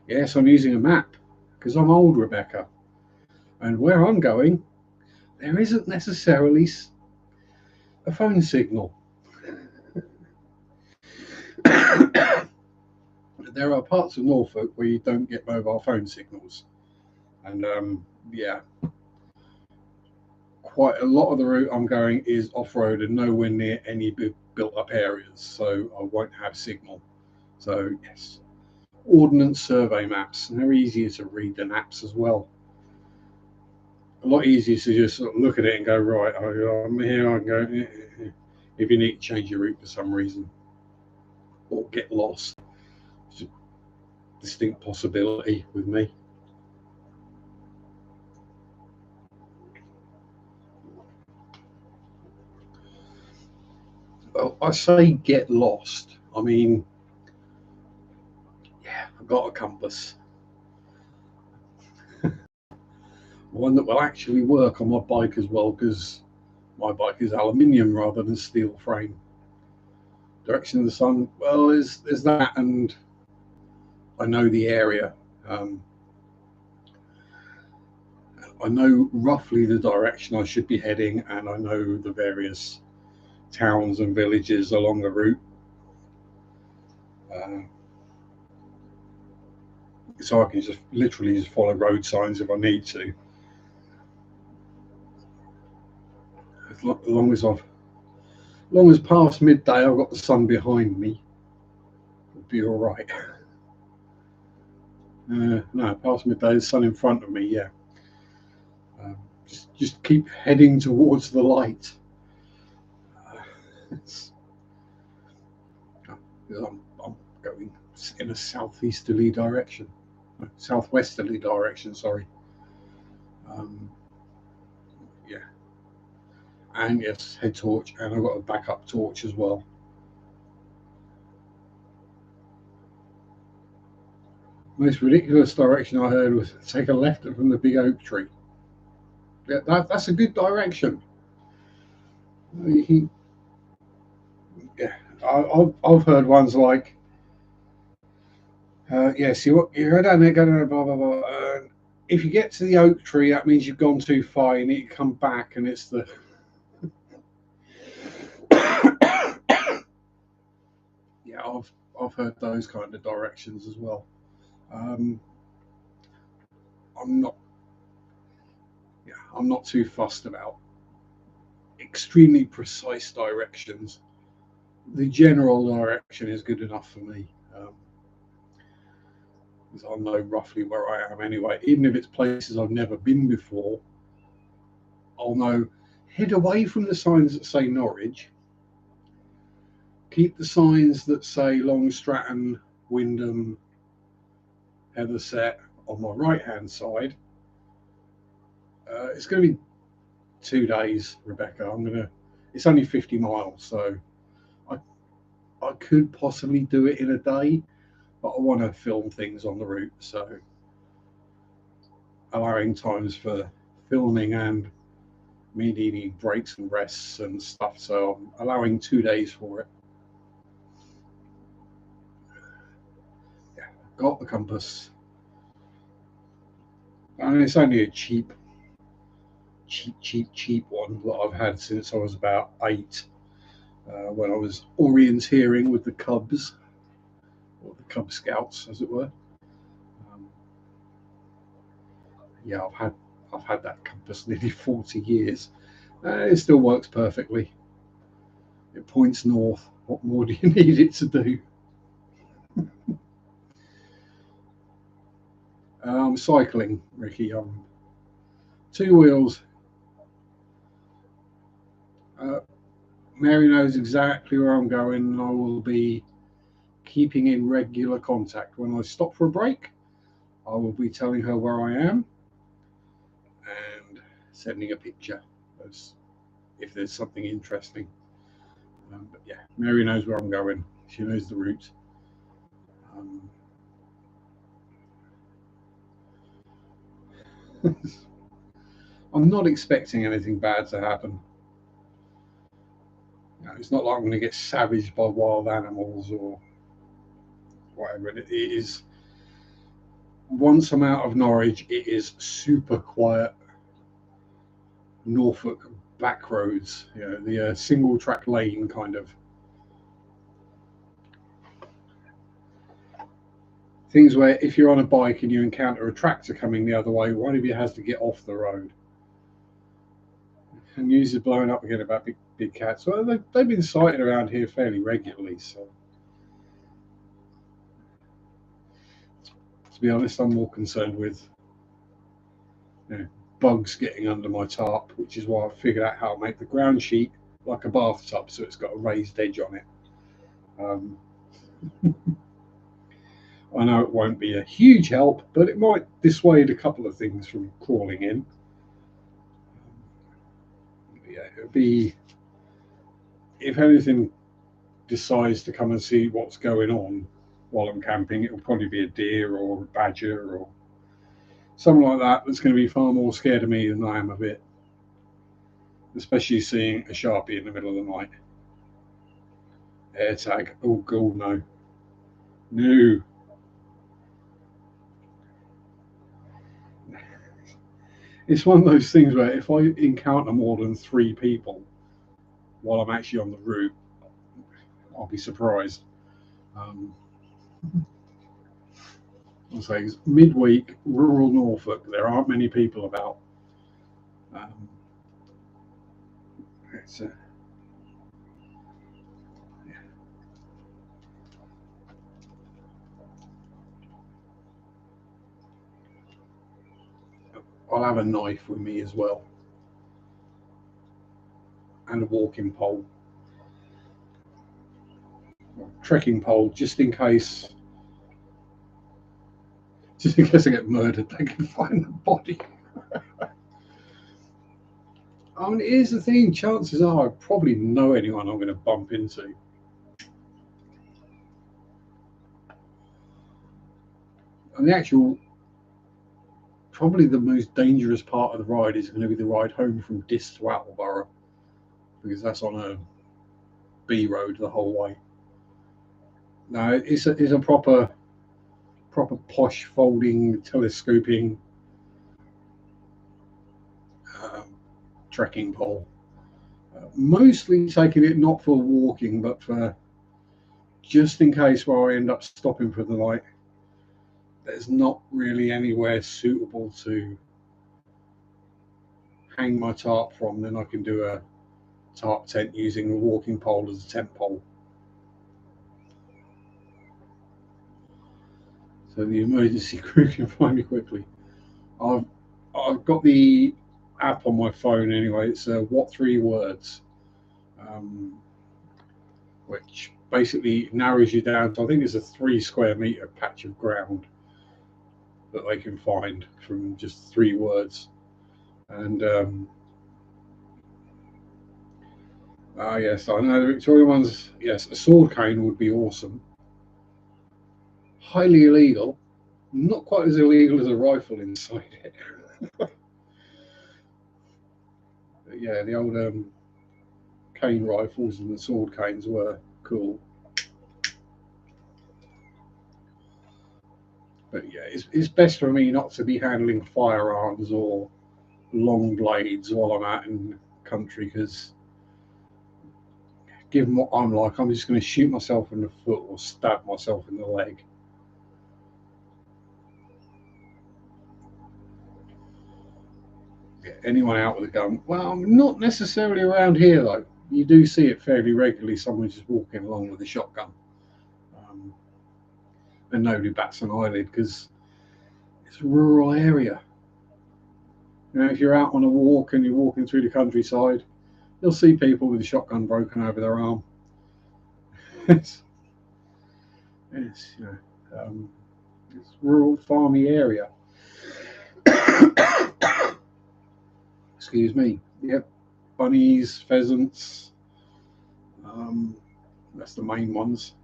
Yes, I'm using a map because I'm old, Rebecca, and where I'm going, there isn't necessarily a phone signal. There are parts of Norfolk where you don't get mobile phone signals, and yeah, quite a lot of the route I'm going is off-road and nowhere near any built-up areas, so I won't have signal. So yes, Ordnance Survey maps, and they're easier to read than apps as well. A lot easier to just sort of look at it and go, right, I'm here, I can go, if you need to change your route for some reason or get lost. It's a distinct possibility with me. Well, I say get lost. I mean, yeah, I've got a compass. One that will actually work on my bike as well, because my bike is aluminium rather than steel frame. Direction of the sun, well, there's that, and I know the area. I know roughly the direction I should be heading, and I know the various towns and villages along the route. So I can just literally just follow road signs if I need to. As long as past midday I've got the sun behind me, it'll be all right. No, past midday, the sun in front of me, yeah. Just keep heading towards the light. I'm going in a southwesterly direction, sorry. Yeah, and yes, head torch, and I've got a backup torch as well. Most ridiculous direction I heard was take a left from the big oak tree. Yeah, that's a good direction. Yeah, I've heard ones like, yes, you go down there, blah blah blah. If you get to the oak tree, that means you've gone too far. You need to come back, and it's the yeah. I've heard those kind of directions as well. I'm not I'm not too fussed about extremely precise directions. The general direction is good enough for me. Because I'll know roughly where I am anyway. Even if it's places I've never been before, I'll know, head away from the signs that say Norwich. Keep the signs that say Long Stratton, Wyndham, Heatherset on my right hand side. It's going to be 2 days, Rebecca. It's only 50 miles, so I could possibly do it in a day, but I want to film things on the route, so allowing times for filming and me needing breaks and rests and stuff, so I'm allowing 2 days for it. Yeah, got the compass, and it's only a cheap one that I've had since I was about 8, when I was orienteering with the Cubs, or the Cub Scouts, as it were. Yeah, I've had that compass nearly 40 years. It still works perfectly. It points north. What more do you need it to do? Cycling, Ricky. 2 wheels. Mary knows exactly where I'm going, and I will be keeping in regular contact. When I stop for a break, I will be telling her where I am and sending a picture as if there's something interesting. But yeah, Mary knows where I'm going. She knows the route. I'm not expecting anything bad to happen. It's not like I'm going to get savaged by wild animals or whatever. It is. Once I'm out of Norwich, it is super quiet Norfolk back roads. The single track lane kind of things where if you're on a bike and you encounter a tractor coming the other way, one of you has to get off the road. And news is blowing up again about big cats. Well, they've been sighted around here fairly regularly. So, to be honest, I'm more concerned with bugs getting under my tarp, which is why I figured out how to make the ground sheet like a bathtub, so it's got a raised edge on it. I know it won't be a huge help, but it might dissuade a couple of things from crawling in. Yeah, it'll be, if anything decides to come and see what's going on while I'm camping, it'll probably be a deer or a badger or something like that that's going to be far more scared of me than I am of it. Especially seeing a Sharpe in the middle of the night. Air tag. Oh, God, no. No. It's one of those things where if I encounter more than 3 people while I'm actually on the route, I'll be surprised. I'll say it's midweek, rural Norfolk. There aren't many people about. I'll have a knife with me as well, and a walking pole, trekking pole, just in case I get murdered, they can find the body. I mean, here's the thing, chances are I probably know anyone I'm going to bump into. And probably the most dangerous part of the ride is going to be the ride home from Diss to Attleborough, because that's on a B road the whole way. No, it's a proper posh folding, telescoping trekking pole. Mostly taking it not for walking, but for just in case where I end up stopping for the night. There's not really anywhere suitable to hang my tarp from, then I can do a tarp tent using a walking pole as a tent pole. So the emergency crew can find me quickly. I've got the app on my phone anyway. It's what 3 words, which basically narrows you down to, I think it's a 3 square meter patch of ground that they can find from just 3 words. And yes, I know the Victorian ones. Yes, a sword cane would be awesome. Highly illegal, not quite as illegal as a rifle inside it. Yeah, the old cane rifles and the sword canes were cool. But yeah, it's best for me not to be handling firearms or long blades while I'm out in the country, because given what I'm like, I'm just going to shoot myself in the foot or stab myself in the leg. Yeah, anyone out with a gun? Well, not necessarily around here though. You do see it fairly regularly. Someone just walking along with a shotgun, and nobody bats an eyelid because it's a rural area. You know, if you're out on a walk and you're walking through the countryside, you'll see people with a shotgun broken over their arm. it's, you know, it's rural, farmy area. Excuse me. Yep, bunnies, pheasants. That's the main ones.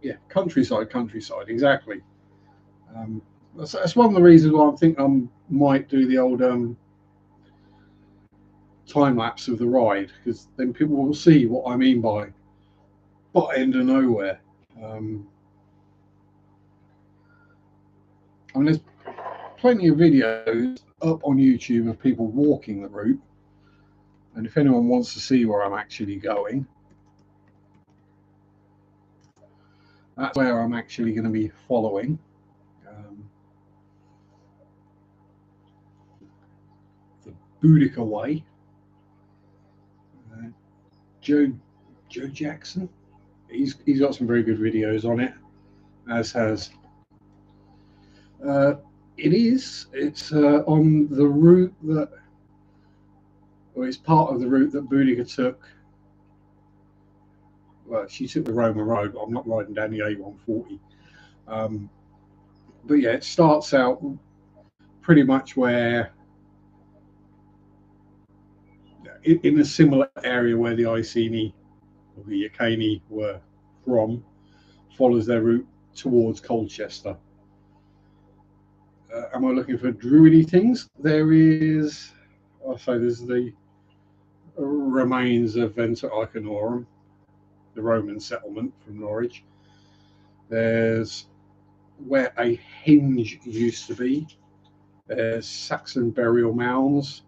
Yeah, countryside, exactly. That's one of the reasons why I'm thinking I might do the old time lapse of the ride, because then people will see what I mean by butt end of nowhere. I mean, there's plenty of videos up on YouTube of people walking the route, and if anyone wants to see where I'm actually going, that's where I'm actually going to be following. The Boudica Way. Joe Jackson. He's got some very good videos on it, as has. It's on the route that, or it's part of the route that Boudica took. Well, she took the Roman road, but I'm not riding down the A140. But yeah, it starts out pretty much where, in a similar area where the Iceni or the Iceni were from, follows their route towards Colchester. Am I looking for druidy things? There's the remains of Venta Icenorum, the Roman settlement from Norwich. There's where a henge used to be. There's Saxon burial mounds.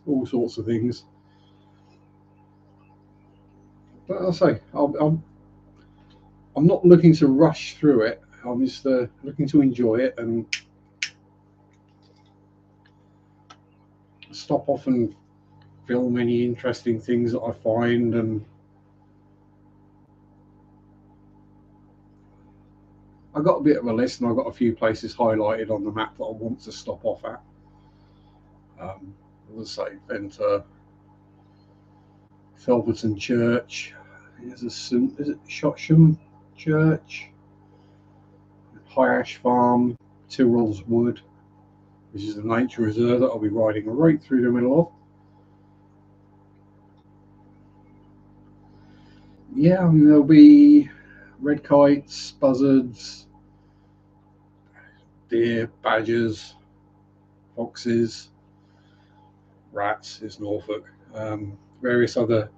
All sorts of things. But I'll say, I'm not looking to rush through it. I'm just looking to enjoy it and stop off and film any interesting things that I find. And I got a bit of a list, and I've got a few places highlighted on the map that I want to stop off at. As I say, Venter, Felberton Church. There's is it Shotsham Church? High Ash Farm, Tyrrell's Wood, which is a nature reserve that I'll be riding right through the middle of. Yeah, I mean, there'll be red kites, buzzards, deer, badgers, foxes, rats is Norfolk, various other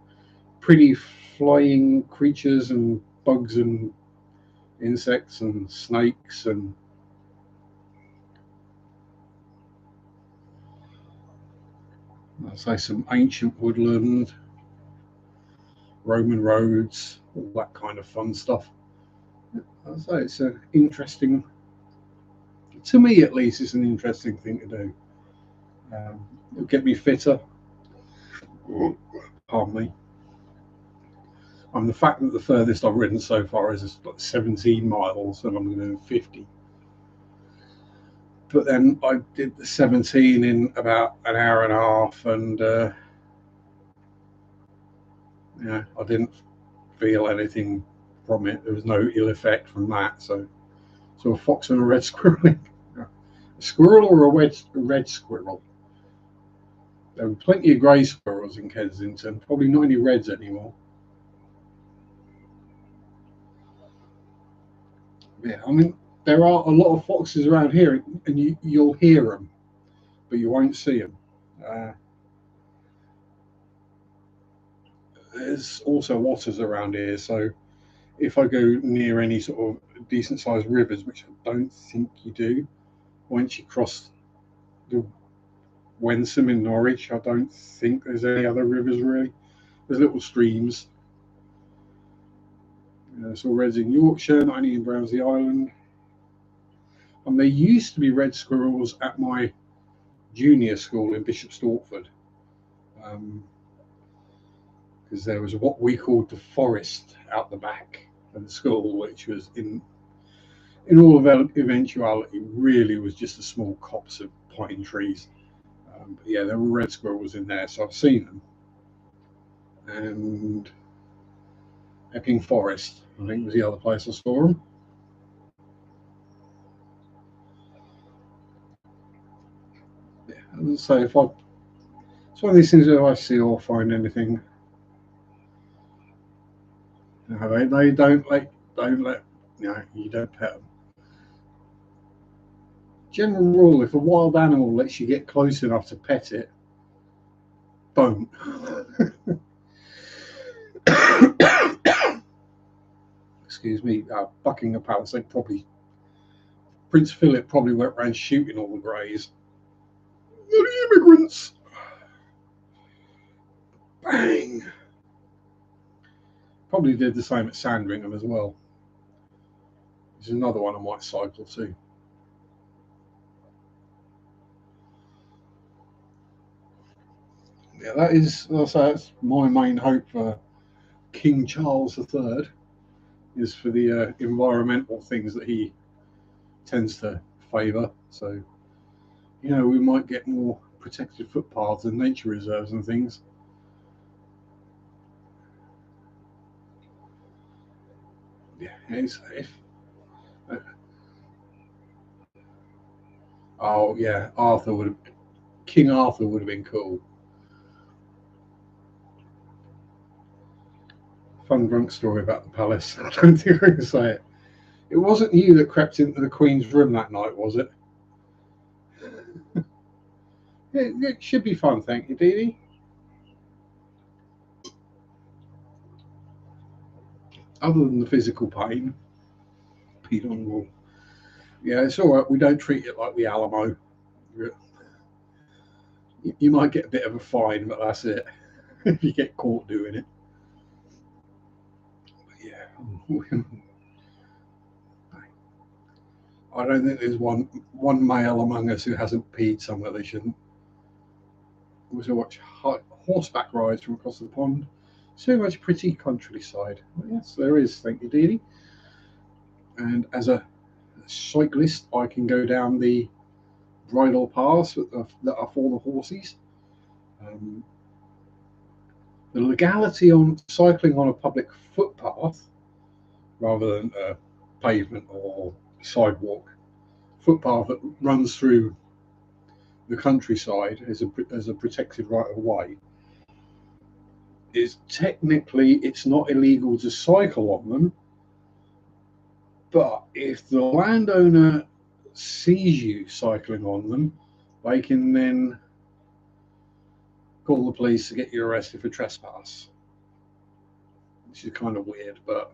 pretty flying creatures and bugs and insects and snakes, and I'll say some ancient woodland, Roman roads, all that kind of fun stuff. I'll say it's an interesting To me, at least, it's an interesting thing to do. It'll get me fitter. Pardon me. The fact that the furthest I've ridden so far is like 17 miles, and I'm doing 50. But then I did the 17 in about an hour and a half, and I didn't feel anything from it. There was no ill effect from that. So a fox and a red squirrel. A squirrel or a red squirrel? There were plenty of grey squirrels in Kensington. Probably not any reds anymore. Yeah, I mean, there are a lot of foxes around here, and you'll hear them, but you won't see them. Uh, there's also otters around here, so if I go near any sort of decent sized rivers, which I don't think you do, once you cross the Wensum in Norwich, I don't think there's any other rivers really. There's little streams. So reds in Yorkshire, not only in Brownsea Island. And there used to be red squirrels at my junior school in Bishop Stortford, because there was what we called the forest out the back of the school, which was in all eventuality really was just a small copse of pine trees. But yeah, there were red squirrels in there, so I've seen them. And Epping Forest, I think, was the other place I saw them. Yeah, as I say, it's one of these things that if I see or find anything, they don't let you don't pet them. General rule: if a wild animal lets you get close enough to pet it, don't. Excuse me. Buckingham Palace. Prince Philip probably went around shooting all the greys. The immigrants. Bang. Probably did the same at Sandringham as well. This is another one I might cycle to. Yeah, that's my main hope for King Charles III, is for the environmental things that he tends to favour. So, we might get more protected footpaths and nature reserves and things. Yeah, oh yeah, King Arthur would have been cool. Fun drunk story about the palace. I don't think I can say it. It wasn't you that crept into the Queen's room that night, was it? It should be fun, thank you, Dee Dee. Other than the physical pain, peed on the wall. Yeah, it's all right. We don't treat it like the Alamo. You might get a bit of a fine, but that's it. If you get caught doing it. But yeah. I don't think there's one male among us who hasn't peed somewhere they shouldn't. We also watch horseback rides from across the pond. So much pretty countryside. Well, yes, there is. Thank you, Dee Dee. And as a cyclist, I can go down the bridle paths that are for the horses. The legality on cycling on a public footpath rather than a pavement or sidewalk footpath that runs through the countryside as a protected right of way is technically, it's not illegal to cycle on them, but if the landowner sees you cycling on them, they can then call the police to get you arrested for trespass, which is kind of weird, but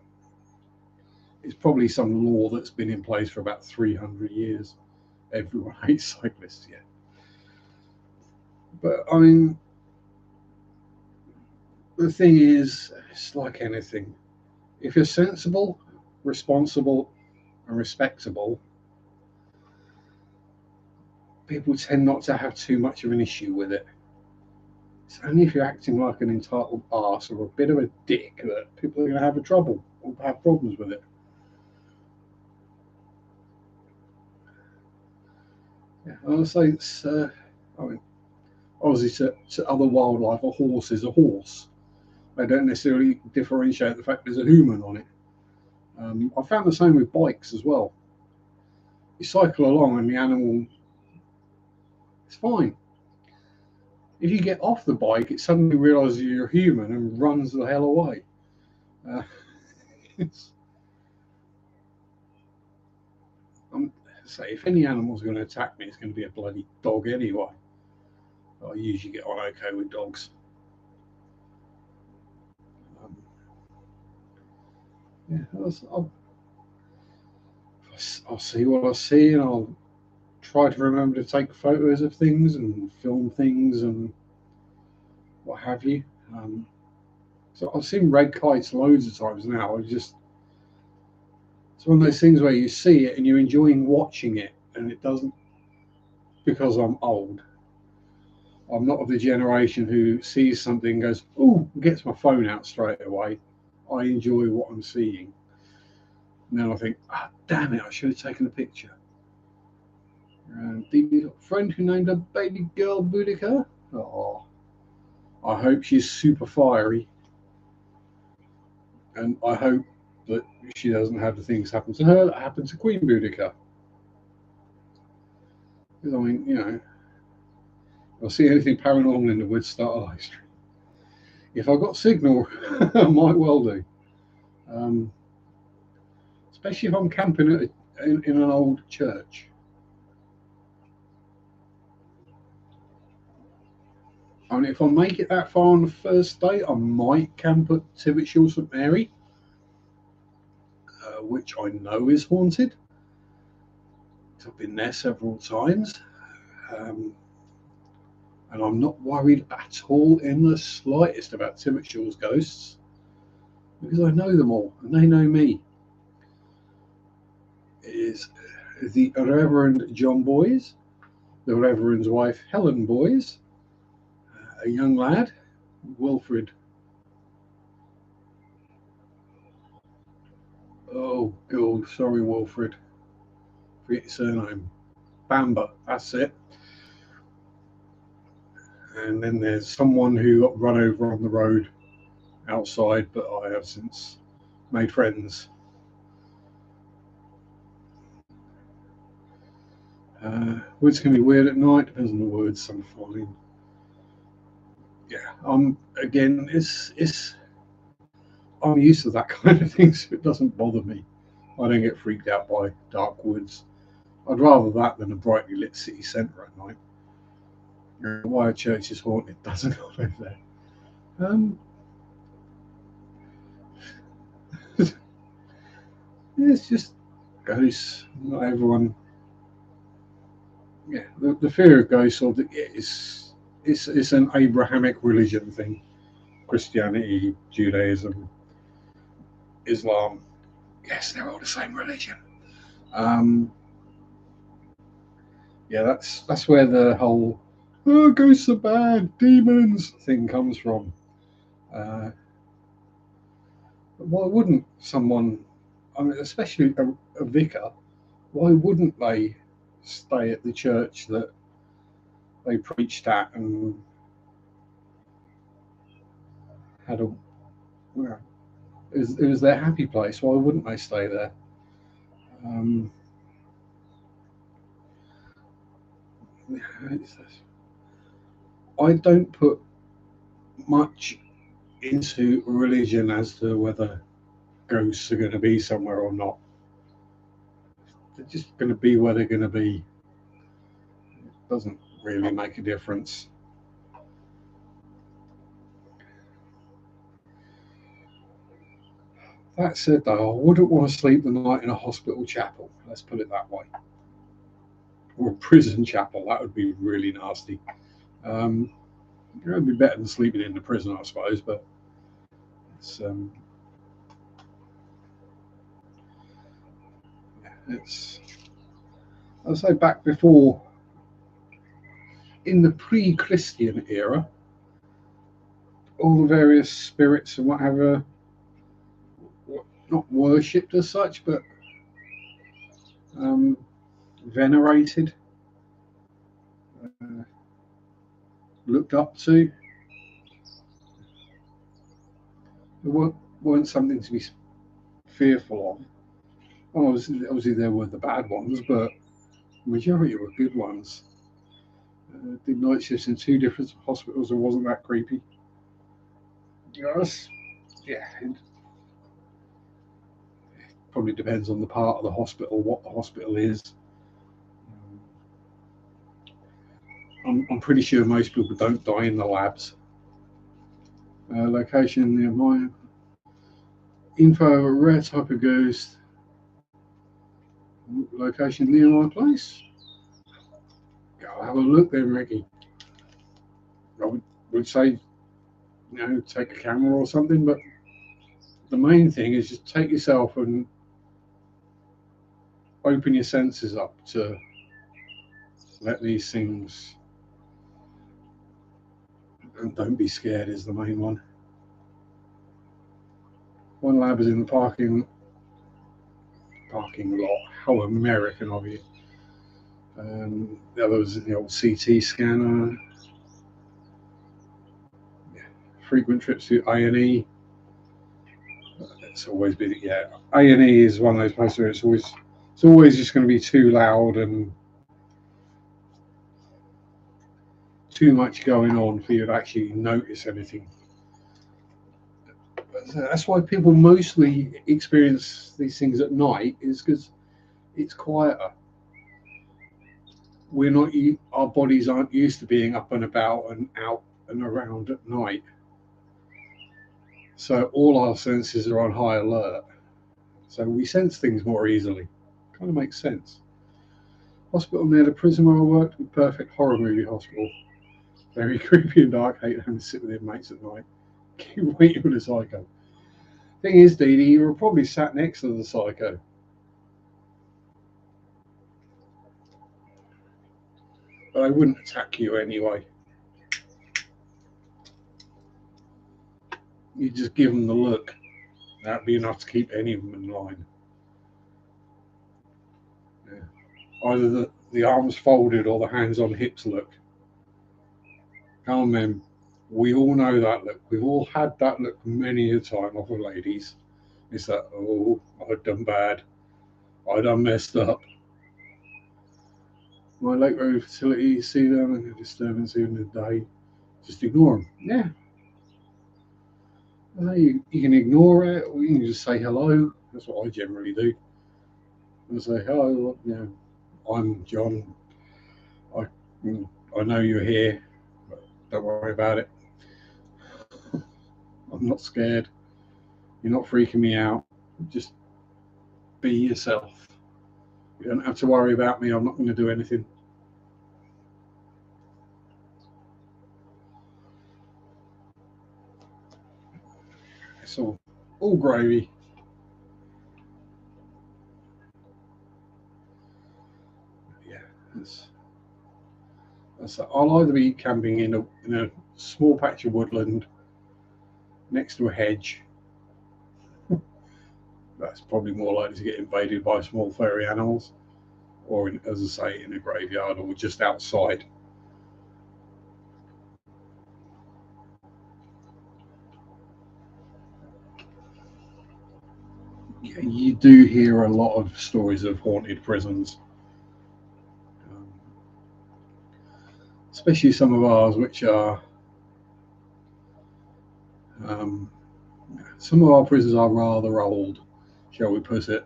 it's probably some law that's been in place for about 300 years. Everyone hates cyclists, yeah. But I mean, the thing is, it's like anything. If you're sensible, responsible, and respectable, people tend not to have too much of an issue with it. It's only if you're acting like an entitled arse or a bit of a dick that people are going to have a trouble or have problems with it. Yeah, I'll say it's. I mean, obviously, to other wildlife, a horse is a horse. They don't necessarily differentiate the fact there's a human on it. I found the same with bikes as well. You cycle along and the animal, it's fine. If you get off the bike, it suddenly realizes you're human and runs the hell away. Uh, I'm, say, if any animal's going to attack me, it's going to be a bloody dog anyway. I usually get on okay with dogs. Um, yeah, I'll see what I see, and I'll try to remember to take photos of things and film things and what have you. Um, so I've seen red kites loads of times now. It's one of those things where you see it and you're enjoying watching it, and it doesn't, because I'm old. I'm not of the generation who sees something and goes, "Oh," gets my phone out straight away. I enjoy what I'm seeing. And then I think, ah, damn it, I should have taken a picture. The friend who named a baby girl Boudica. Oh, I hope she's super fiery, and I hope that she doesn't have the things happen to her that happened to Queen Boudica. Because I mean, if I see anything paranormal in the woods, start a live stream. If I got signal, I might well do. Um, Especially if I'm camping in an old church. I mean, if I make it that far on the first day, I might camp at Tibbetshall St Mary, which I know is haunted. I've been there several times, um, and I'm not worried at all in the slightest about Tibbetshall's ghosts because I know them all and they know me. It is the Reverend John Boys, the Reverend's wife Helen Boys, a young lad, Wilfred. Oh, God, sorry, Wilfred. Forget your surname. Bamber, that's it. And then there's someone who got run over on the road outside, but I have since made friends. Woods can be weird at night, depends on the woods I'm finding. Yeah, again, it's I'm used to that kind of thing, so it doesn't bother me. I don't get freaked out by dark woods. I'd rather that than a brightly lit city centre at night. Why a church is haunted doesn't live there. Um, it's just ghosts. Not everyone. Yeah, the fear of ghosts it's an Abrahamic religion thing. Christianity, Judaism, Islam. Yes, they're all the same religion. Um, yeah, that's where the whole "oh, ghosts are bad, demons" thing comes from. Uh, why wouldn't someone, I mean, especially a vicar, why wouldn't they stay at the church that they preached at and had a, well, it was their happy place? Why wouldn't they stay there? Um, I don't put much into religion as to whether ghosts are going to be somewhere or not. They're just going to be where they're going to be. It doesn't really make a difference. That said, though, I wouldn't want to sleep the night in a hospital chapel. Let's put it that way. Or a prison chapel. That would be really nasty. It would be better than sleeping in the prison, I suppose. But it's it's. I'd say back before in the pre-Christian era, all the various spirits and whatever, not worshipped as such, but um, venerated, uh, looked up to, weren't something to be fearful of. Well, obviously there were the bad ones, but the majority were good ones. Did night shifts in 2 different hospitals and wasn't that creepy. Yes, yeah, it probably depends on the part of the hospital, what the hospital is. I'm pretty sure most people don't die in the labs. Location near my info, a rare type of ghost. Location near my place. Go have a look then, Ricky. I would say, take a camera or something, but the main thing is just take yourself and open your senses up to let these things, and don't be scared is the main one. One lab is in the parking lot. How American of you. The other was in the old CT scanner. Yeah. Frequent trips to A&E. It's always been, A&E is one of those places where it's always just going to be too loud and too much going on for you to actually notice anything. That's why people mostly experience these things at night, is because it's quieter. Our bodies aren't used to being up and about and out and around at night. So all our senses are on high alert. So we sense things more easily. Kind of makes sense. Hospital near the prison where I worked, a perfect horror movie hospital. Very creepy and dark. Hate having to sit with inmates at night. Keep waiting for the psycho. Thing is, Dee Dee, you were probably sat next to the psycho. But I wouldn't attack you anyway. You just give them the look. That'd be enough to keep any of them in line. Yeah. Either the arms folded or the hands on hips look. Come on, men. We all know that look. We've all had that look many a time off of ladies. It's that, oh, I've done bad. I done messed up. My lake road facility, see them and a disturbance even in the day. Just ignore them. Yeah. You can ignore it, or you can just say hello. That's what I generally do. And say, hello, I'm John. I, I know you're here, but don't worry about it. I'm not scared. You're not freaking me out. Just be yourself. You don't have to worry about me. I'm not going to do anything. It's all gravy. Yeah, I'll either be camping in a small patch of woodland next to a hedge. That's probably more likely to get invaded by small furry animals, or as I say, in a graveyard or just outside. You do hear a lot of stories of haunted prisons, um, especially some of ours, which are um, some of our prisons are rather old, shall we put it.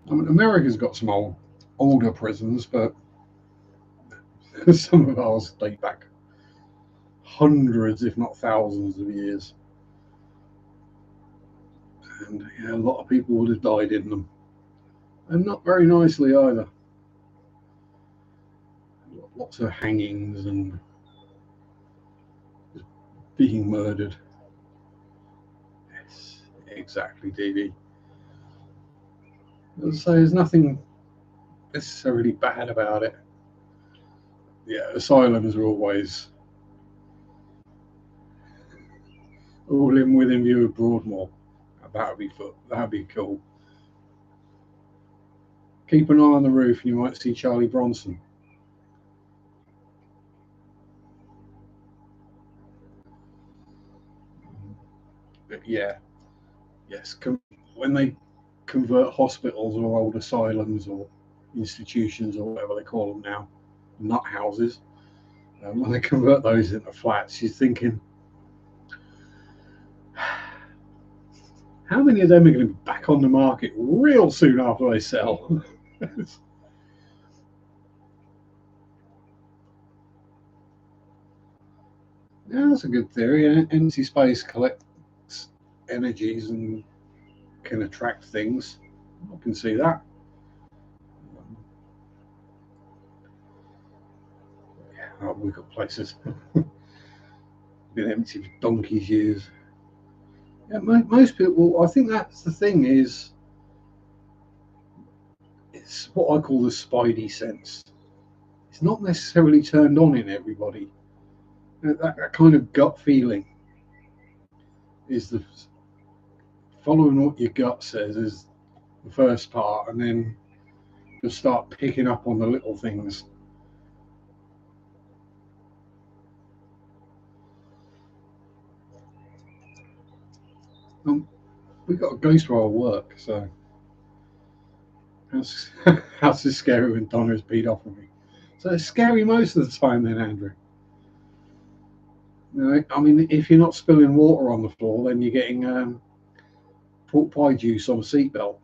I mean, America's got some older prisons, but some of ours date back hundreds, if not thousands, of years, and a lot of people would have died in them, and not very nicely either. Lots of hangings and being murdered. Yes, exactly, Dee Dee. As I say, there's nothing necessarily bad about it. Yeah, asylums are always all in within view of Broadmoor. That'd be cool. Keep an eye on the roof, and you might see Charlie Bronson. But yeah, yes. When they convert hospitals or old asylums or institutions or whatever they call them now, nut houses, when they convert those into flats, you're thinking, how many of them are going to be back on the market real soon after they sell? Yeah, that's a good theory. Empty space collects energies and can attract things. I can see that. Yeah, we've got places been empty for donkey's years. Yeah, most people. I think that's the thing. Is it's what I call the spidey sense. It's not necessarily turned on in everybody. That kind of gut feeling is the following what your gut says is the first part, and then you'll start picking up on the little things. We've got a ghost where I work, so how's, how's this scary when Donna's beat off of me? So it's scary most of the time then, Andrew. You know, I mean, if you're not spilling water on the floor, then you're getting pork pie juice on a seatbelt.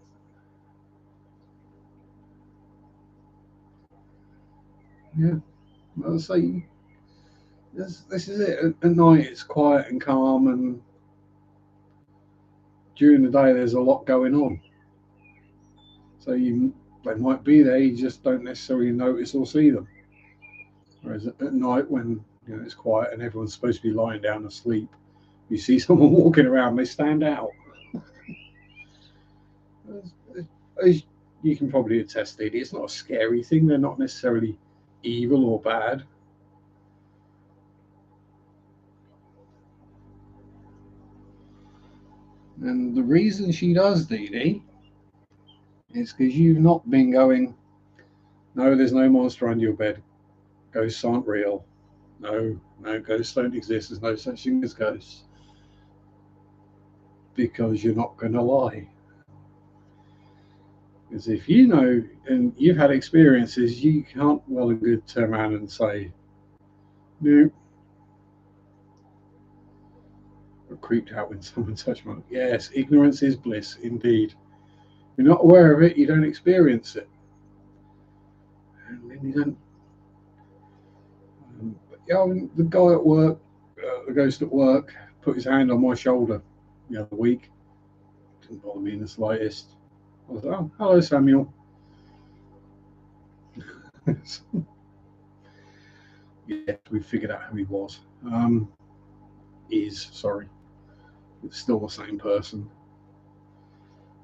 Yeah, I'll say this is it. At night, it's quiet and calm, and during the day, there's a lot going on. So they might be there, you just don't necessarily notice or see them. Whereas at night, when it's quiet and everyone's supposed to be lying down asleep, you see someone walking around, they stand out. As you can probably attest, Dee, it's not a scary thing. They're not necessarily evil or bad. And the reason she does, Dee Dee, is because you've not been going, no, there's no monster under your bed. Ghosts aren't real. No, no, ghosts don't exist. There's no such thing as ghosts. Because you're not going to lie. Because if you know and you've had experiences, you can't well and good turn around and say, no, I creeped out when someone touched my. Yes, ignorance is bliss, indeed. You're not aware of it, you don't experience it. And then you don't. Yeah, I mean, the guy at work, the ghost at work, put his hand on my shoulder the other week. Didn't bother me in the slightest. I was like, oh, hello, Samuel. Yeah, we figured out who he was. Sorry. It's still the same person.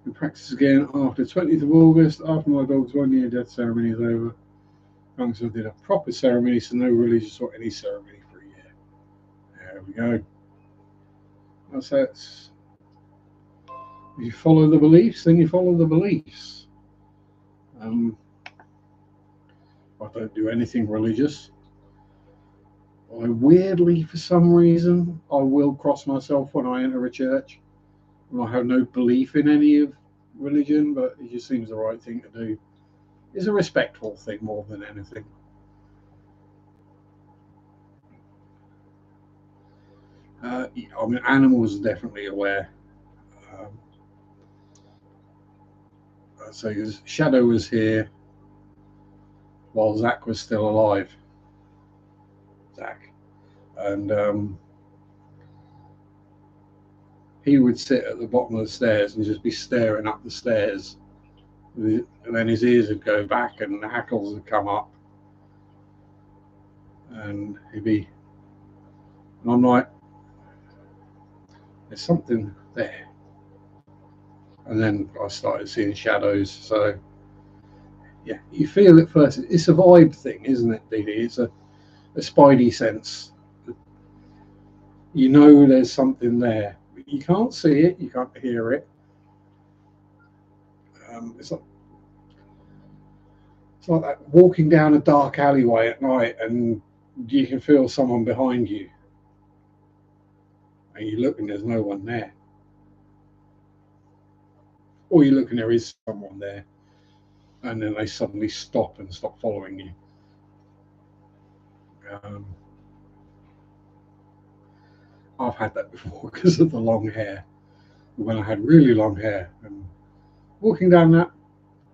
We practice again after 20th of August, after my dog's 1 year death ceremony is over. So I did a proper ceremony, so no religious or any ceremony for a year. There we go. That's it. If you follow the beliefs, then you follow the beliefs. I don't do anything religious. I weirdly, for some reason, I will cross myself when I enter a church. And I have no belief in any of religion, but it just seems the right thing to do. It's a respectful thing more than anything. I mean, animals are definitely aware. Um, so Shadow was here while Zach was still alive. Zach. And he would sit at the bottom of the stairs and just be staring up the stairs. And then his ears would go back and the hackles would come up. And he'd be. And I'm like, there's something there. And then I started seeing shadows. So Yeah, you feel it first. It's a vibe thing, isn't it, Dee Dee? It's a spidey sense. You know there's something there. You can't see it, you can't hear it. It's like that walking down a dark alleyway at night and you can feel someone behind you and you look and there's no one there. Or you look and there is someone there and then they suddenly stop and stop following you. Um, I've had that before because of the long hair. When I had really long hair and walking down that,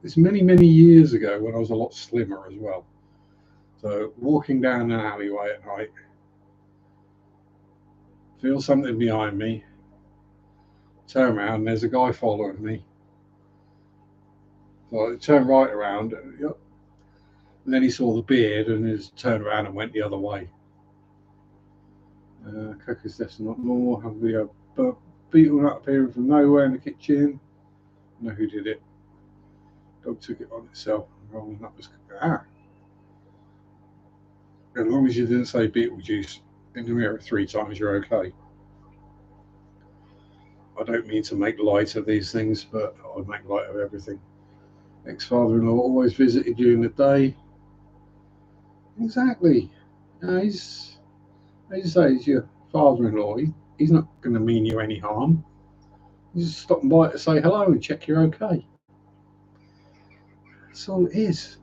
it's many, many years ago when I was a lot slimmer as well. So walking down an alleyway at night, feel something behind me, turn around, and there's a guy following me. So I turned right around, yep. And then he saw the beard and he turned around and went the other way. Cooker's death's not normal. Have the beetle nut appearing from nowhere in the kitchen. I know who did it. Dog took it on itself. Rolling up was as long as you didn't say Beetlejuice in the mirror 3 times, you're okay. I don't mean to make light of these things, but I make light of everything. Ex-father-in-law always visited you in the day. Exactly. He's, as you say, he's your father-in-law. He's not going to mean you any harm. He's just stopping by to say hello and check you're okay. That's all it is.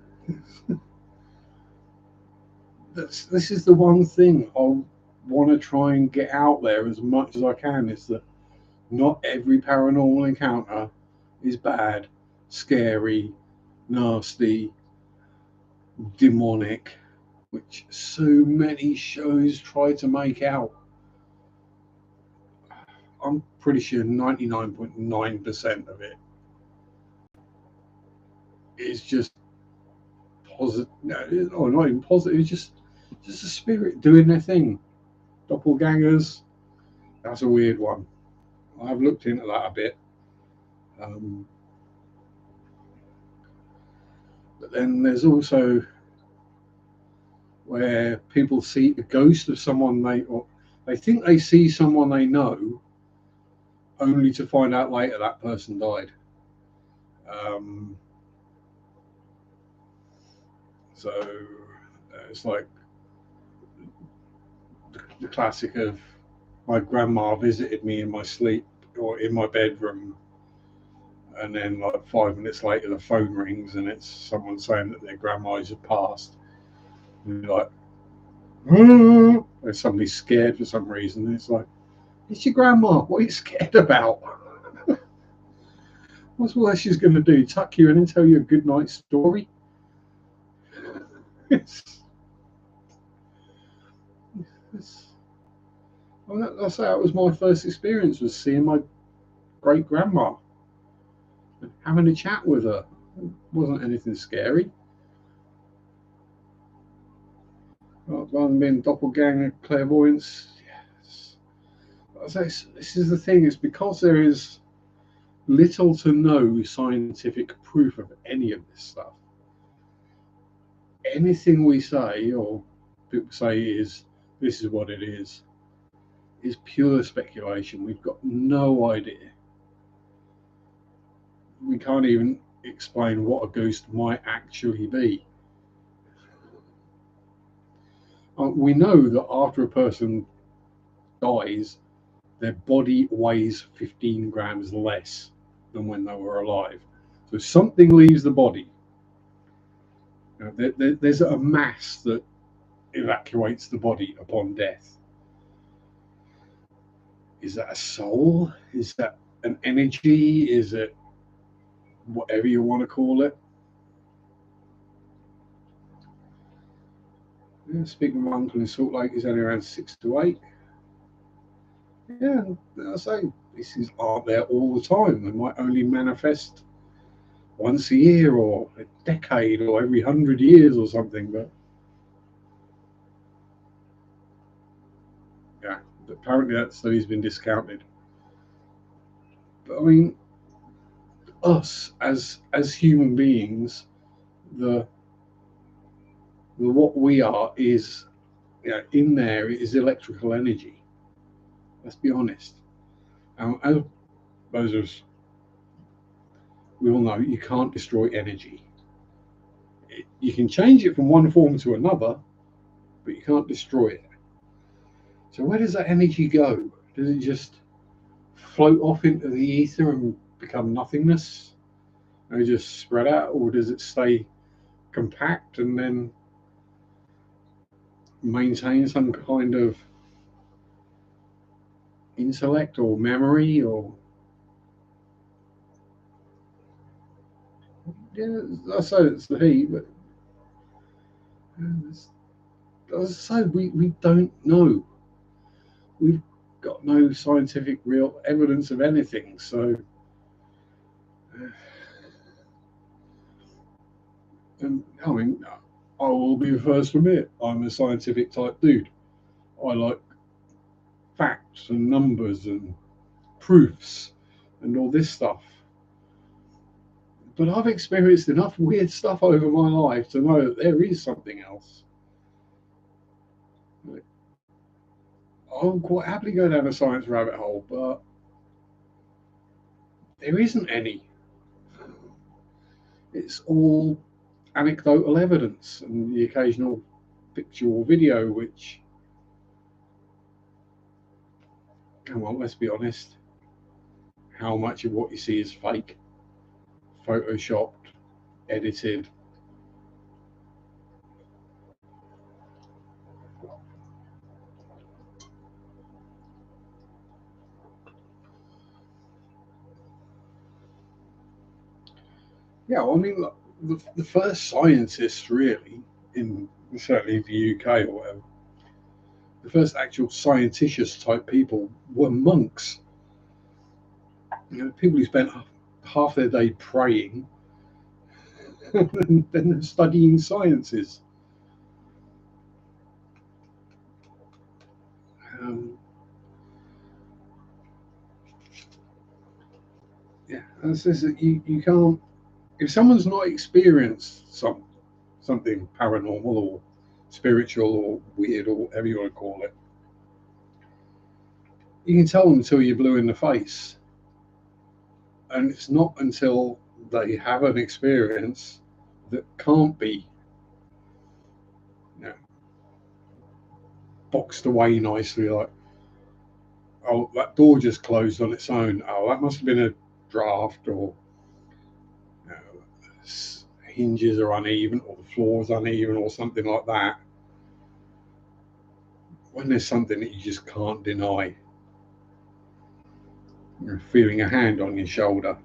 This is the one thing I want to try and get out there as much as I can, is that not every paranormal encounter is bad, scary, nasty, demonic, which so many shows try to make out. I'm pretty sure 99.9% of it is just positive. No, not even positive. It's just a spirit doing their thing. Doppelgangers. That's a weird one. I've looked into that a bit. Um, but then there's also where people see a ghost of someone or they think they see someone they know, only to find out later that person died. Um, so it's like the classic of my grandma visited me in my sleep or in my bedroom, and then like 5 minutes later the phone rings and it's someone saying that their grandma's had passed. And you're like, oh, they're suddenly scared for some reason. And it's like, it's your grandma. What are you scared about? What's worse she's going to do? Tuck you in and tell you a good night story? Well, that's how it was. My first experience was seeing my great grandma, having a chat with her. It wasn't anything scary. Rather than being doppelganger clairvoyance, yes. This is the thing. It's because there is little to no scientific proof of any of this stuff. Anything we say or people say this is what it is pure speculation. We've got no idea. We can't even explain what a ghost might actually be. We know that after a person dies, their body weighs 15 grams less than when they were alive. So something leaves the body. There's a mass that evacuates the body upon death. Is that a soul? Is that an energy? Is it whatever you want to call it? Yeah, speaking of my uncle in Salt Lake, he's only around 6 to 8. Yeah, I say these aren't there all the time. They might only manifest once a year or a decade or every 100 years or something. But yeah, apparently that study's been discounted. But I mean, us as human beings, the what we are is, in there is electrical energy. Let's be honest. As those of us, we all know you can't destroy energy. You can change it from one form to another, but you can't destroy it. So where does that energy go? Does it just float off into the ether and become nothingness? And just spread out, or does it stay compact and then maintain some kind of intellect or memory? Or I say it's the heat, but as I say, we don't know. We've got no scientific real evidence of anything. So, and I mean, I will be the first to admit I'm a scientific type dude. I like facts and numbers and proofs and all this stuff. But I've experienced enough weird stuff over my life to know that there is something else. I'll quite happily go down a science rabbit hole, but there isn't any. It's all anecdotal evidence and the occasional picture or video, which, come on, let's be honest, how much of what you see is fake, photoshopped, edited? Yeah, well, I mean, look, the first scientists really, in certainly in the UK or whatever, the first actual scienticious type people were monks. People who spent half their day praying and then studying sciences. Um, yeah, and it says that you can't, if someone's not experienced something paranormal or spiritual or weird or whatever you want to call it, you can tell them until you're blue in the face. And it's not until they have an experience that can't be, you know, boxed away nicely, like, oh, that door just closed on its own. Oh, that must have been a draft, or, you know, hinges are uneven, or the floor's uneven, or something like that. When there's something that you just can't deny, you're feeling a hand on your shoulder,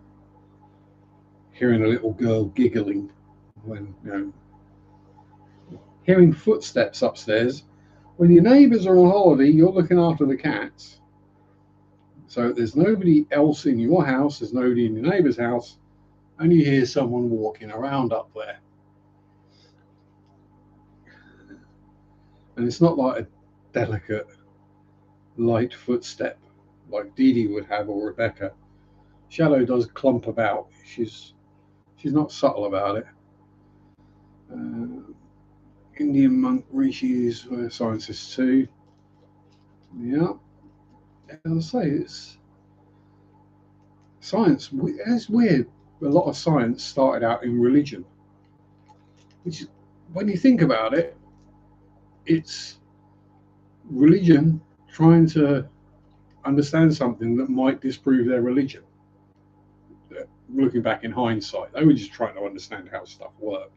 hearing a little girl giggling, when, hearing footsteps upstairs. When your neighbours are on holiday, you're looking after the cats. So there's nobody else in your house, there's nobody in your neighbour's house, and you hear someone walking around up there. And it's not like a delicate, light footstep like Dee Dee would have, or Rebecca. Shadow does clump about. She's not subtle about it. Indian monk rishis were scientists too. Yeah, as I say, it's science. It's weird. A lot of science started out in religion, which, when you think about it, it's religion trying to understand something that might disprove their religion. Looking back in hindsight, they were just trying to understand how stuff worked.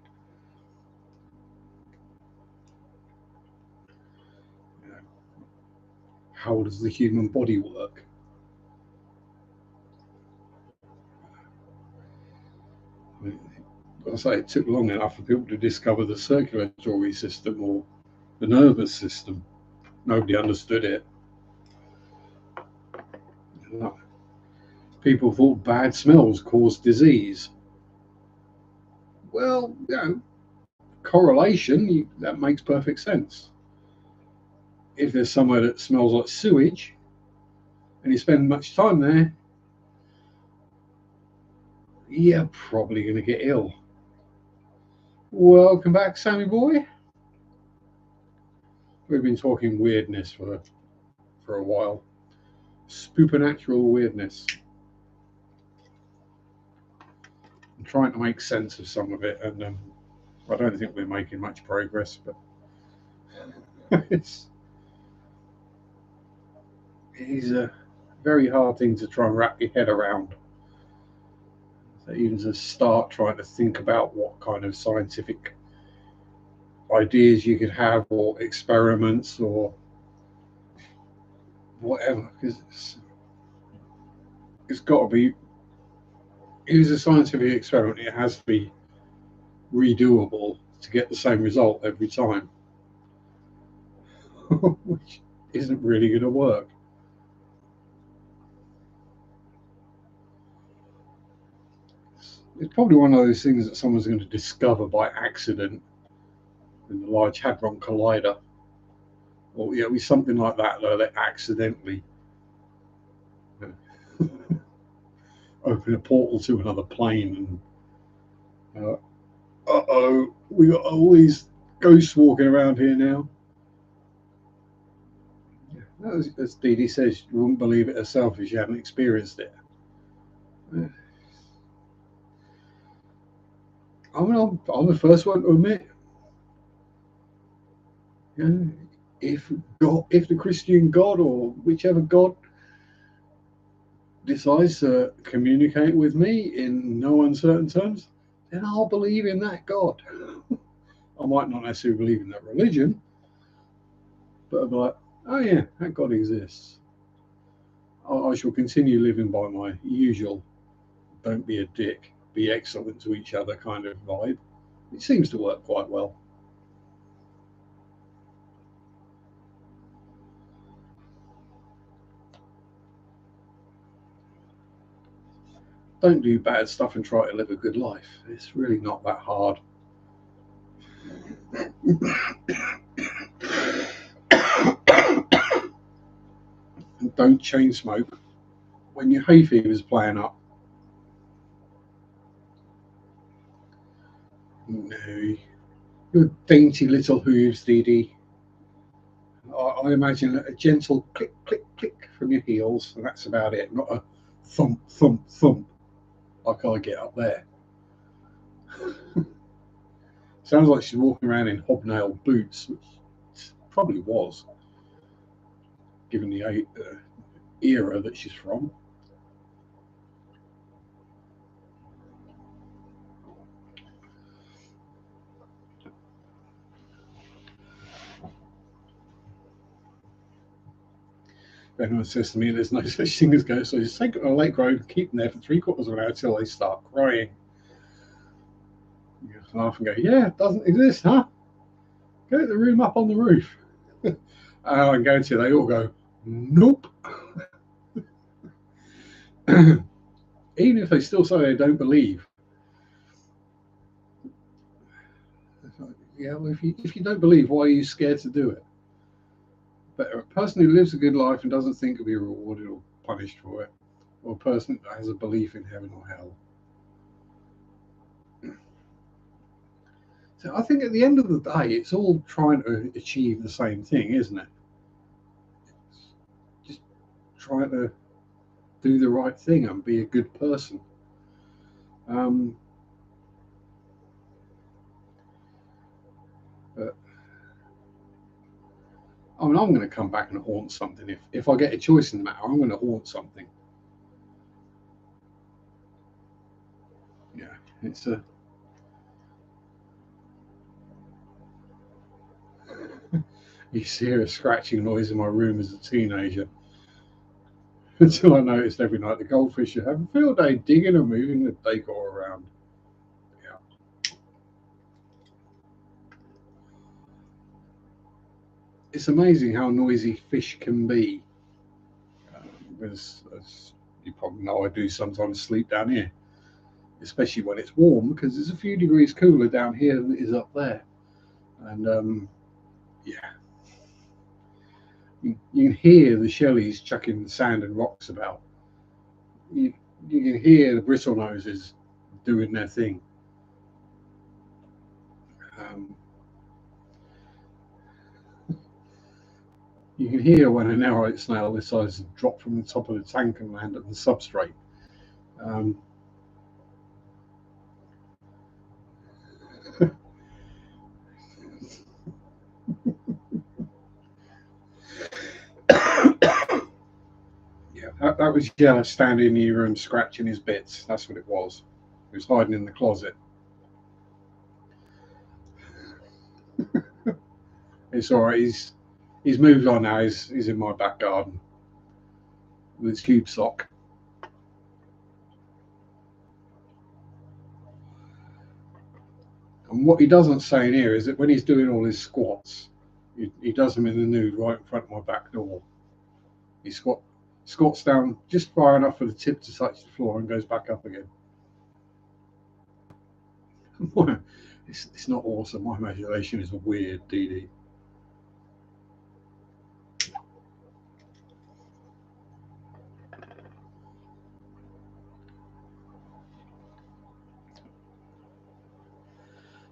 You know, how does the human body work? I mean, I say it took long enough for people to discover the circulatory system or the nervous system. Nobody understood it. People thought bad smells caused disease. Well, correlation, that makes perfect sense. If there's somewhere that smells like sewage and you spend much time there, you're probably going to get ill. Welcome back, Sammy boy. We've been talking weirdness for a while. Supernatural weirdness. I'm trying to make sense of some of it, and I don't think we're making much progress, but it's a very hard thing to try and wrap your head around. So even to start trying to think about what kind of scientific ideas you could have, or experiments, or whatever, because it's got to be. It is a scientific experiment. It has to be redoable to get the same result every time, which isn't really going to work. It's probably one of those things that someone's going to discover by accident in the Large Hadron Collider, or yeah, with something like that, though, they accidentally open a portal to another plane, and oh, we got all these ghosts walking around here now. As Dee Dee says, you wouldn't believe it herself if you hadn't experienced it. I mean, I'm the first one to admit, you know, if the Christian God or whichever God decides to communicate with me in no uncertain terms, then I'll believe in that God. I might not necessarily believe in that religion, but I'll be like, oh yeah, that God exists. I shall continue living by my usual don't be a dick, be excellent to each other kind of vibe. It seems to work quite well. Don't do bad stuff and try to live a good life. It's really not that hard. And don't chain smoke when your hay fever's playing up. No, your dainty little hooves, Dee Dee. I imagine a gentle click, click, click from your heels, and that's about it. Not a thump, thump, thump like I get up there. Sounds like she's walking around in hobnailed boots, which probably was, given the era that she's from. If anyone says to me there's no such thing as ghosts, so just take them to a lake road, keep them there for 3/4 of an hour till they start crying. You laugh and go, yeah, it doesn't exist, huh? Go to the room up on the roof. I go to, they all go, nope. Even if they still say they don't believe. Yeah, well, if you don't believe, why are you scared to do it? But a person who lives a good life and doesn't think he'll be rewarded or punished for it, or a person that has a belief in heaven or hell. So I think at the end of the day, it's all trying to achieve the same thing, isn't it? It's just trying to do the right thing and be a good person. Um, but I mean, I'm going to come back and haunt something. If I get a choice in the matter, I'm going to haunt something. Yeah, it's a. You hear a scratching noise in my room as a teenager. Until I noticed every night the goldfish are having a field day digging and moving the decor around. Yeah. It's amazing how noisy fish can be. As you probably know, I do sometimes sleep down here, especially when it's warm, because it's a few degrees cooler down here than it is up there. And yeah, you can hear the shellies chucking sand and rocks about. You, you can hear the brittle noses doing their thing. Um, you can hear when an aeroid snail this size drop from the top of the tank and land at the substrate. Um, yeah, that was Yellow standing near him, scratching his bits. That's what it was. He was hiding in the closet. It's all right. He's moved on now. He's in my back garden with his tube sock. And what he doesn't say in here is that when he's doing all his squats, he does them in the nude right in front of my back door. He squats down just far enough for the tip to touch the floor and goes back up again. It's not awesome. My imagination is weird, DD.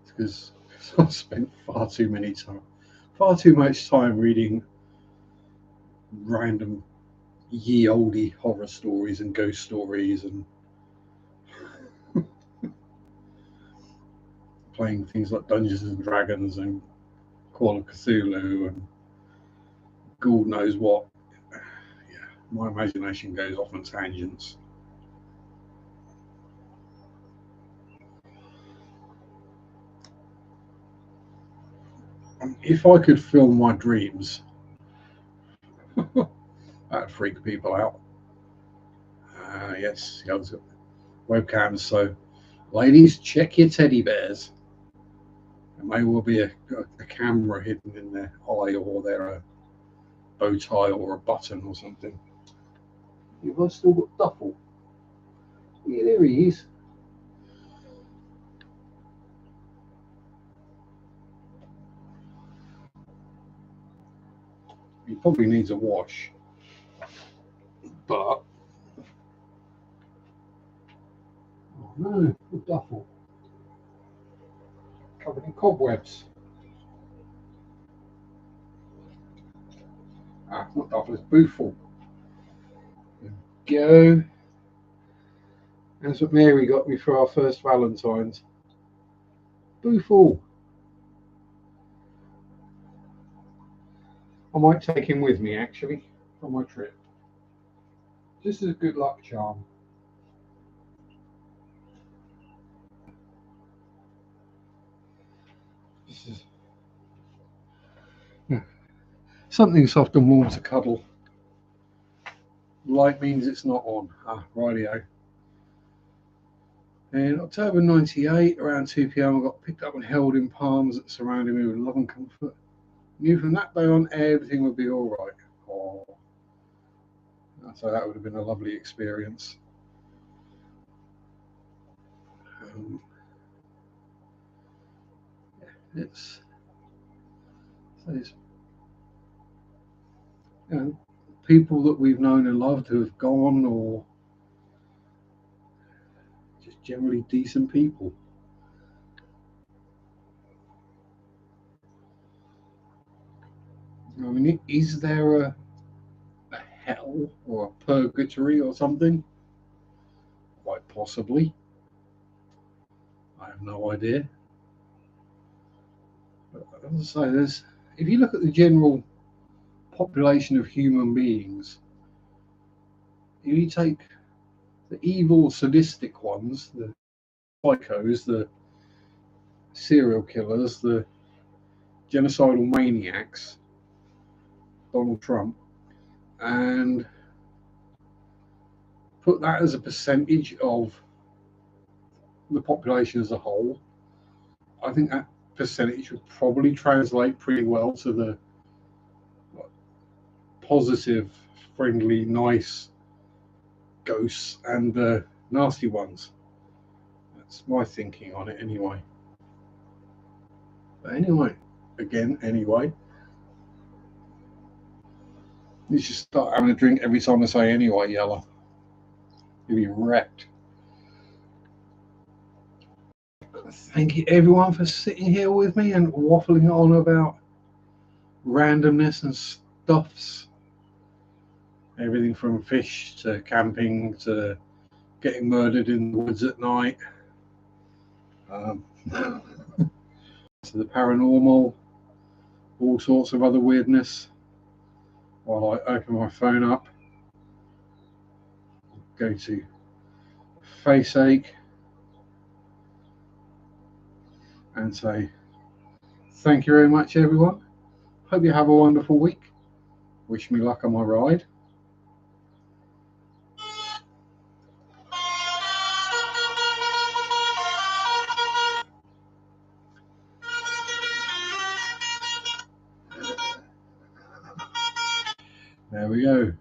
Because I've spent far too much time reading random ye olde horror stories and ghost stories and playing things like Dungeons and Dragons and Call of Cthulhu and God knows what. Yeah, my imagination goes off on tangents. If I could film my dreams, that'd freak people out. Yes, I was webcams. So, ladies, check your teddy bears. There may well be a camera hidden in their eye or their bow tie or a button or something. Have I still got Duffel? Yeah, there he is. He probably needs a wash, but oh no, good Duffel covered in cobwebs. Not Duffel, it's Boothful. Go. That's what Mary got me for our first Valentine's. Boothful. I might take him with me actually on my trip. Just as a good luck charm. This is something soft and warm to cuddle. Light means it's not on. Rightio. In October '98, around 2 p.m, I got picked up and held in palms that surrounded me with love and comfort. Knew from that day on everything would be all right. Oh, so that would have been a lovely experience. It's you know, people that we've known and loved who have gone, or just generally decent people. I mean, is there a hell or a purgatory or something? Quite possibly. I have no idea. But as I say, if you look at the general population of human beings, if you take the evil, sadistic ones, the psychos, the serial killers, the genocidal maniacs, Donald Trump, and put that as a percentage of the population as a whole, I think that percentage would probably translate pretty well to the positive, friendly, nice ghosts and the nasty ones. That's my thinking on it anyway. But anyway, you should start having a drink every time I say anyway, Yella. You'll be wrecked. Thank you everyone for sitting here with me and waffling on about randomness and stuffs. Everything from fish to camping to getting murdered in the woods at night, to the paranormal, all sorts of other weirdness. While I open my phone up, go to Faceache and say thank you very much everyone. Hope you have a wonderful week. Wish me luck on my ride. There we go.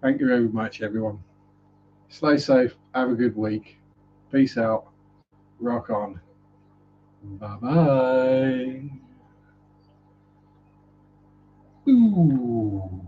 Thank you very much everyone. Stay safe. Have a good week. Peace out. Rock on. Bye bye. Ooh.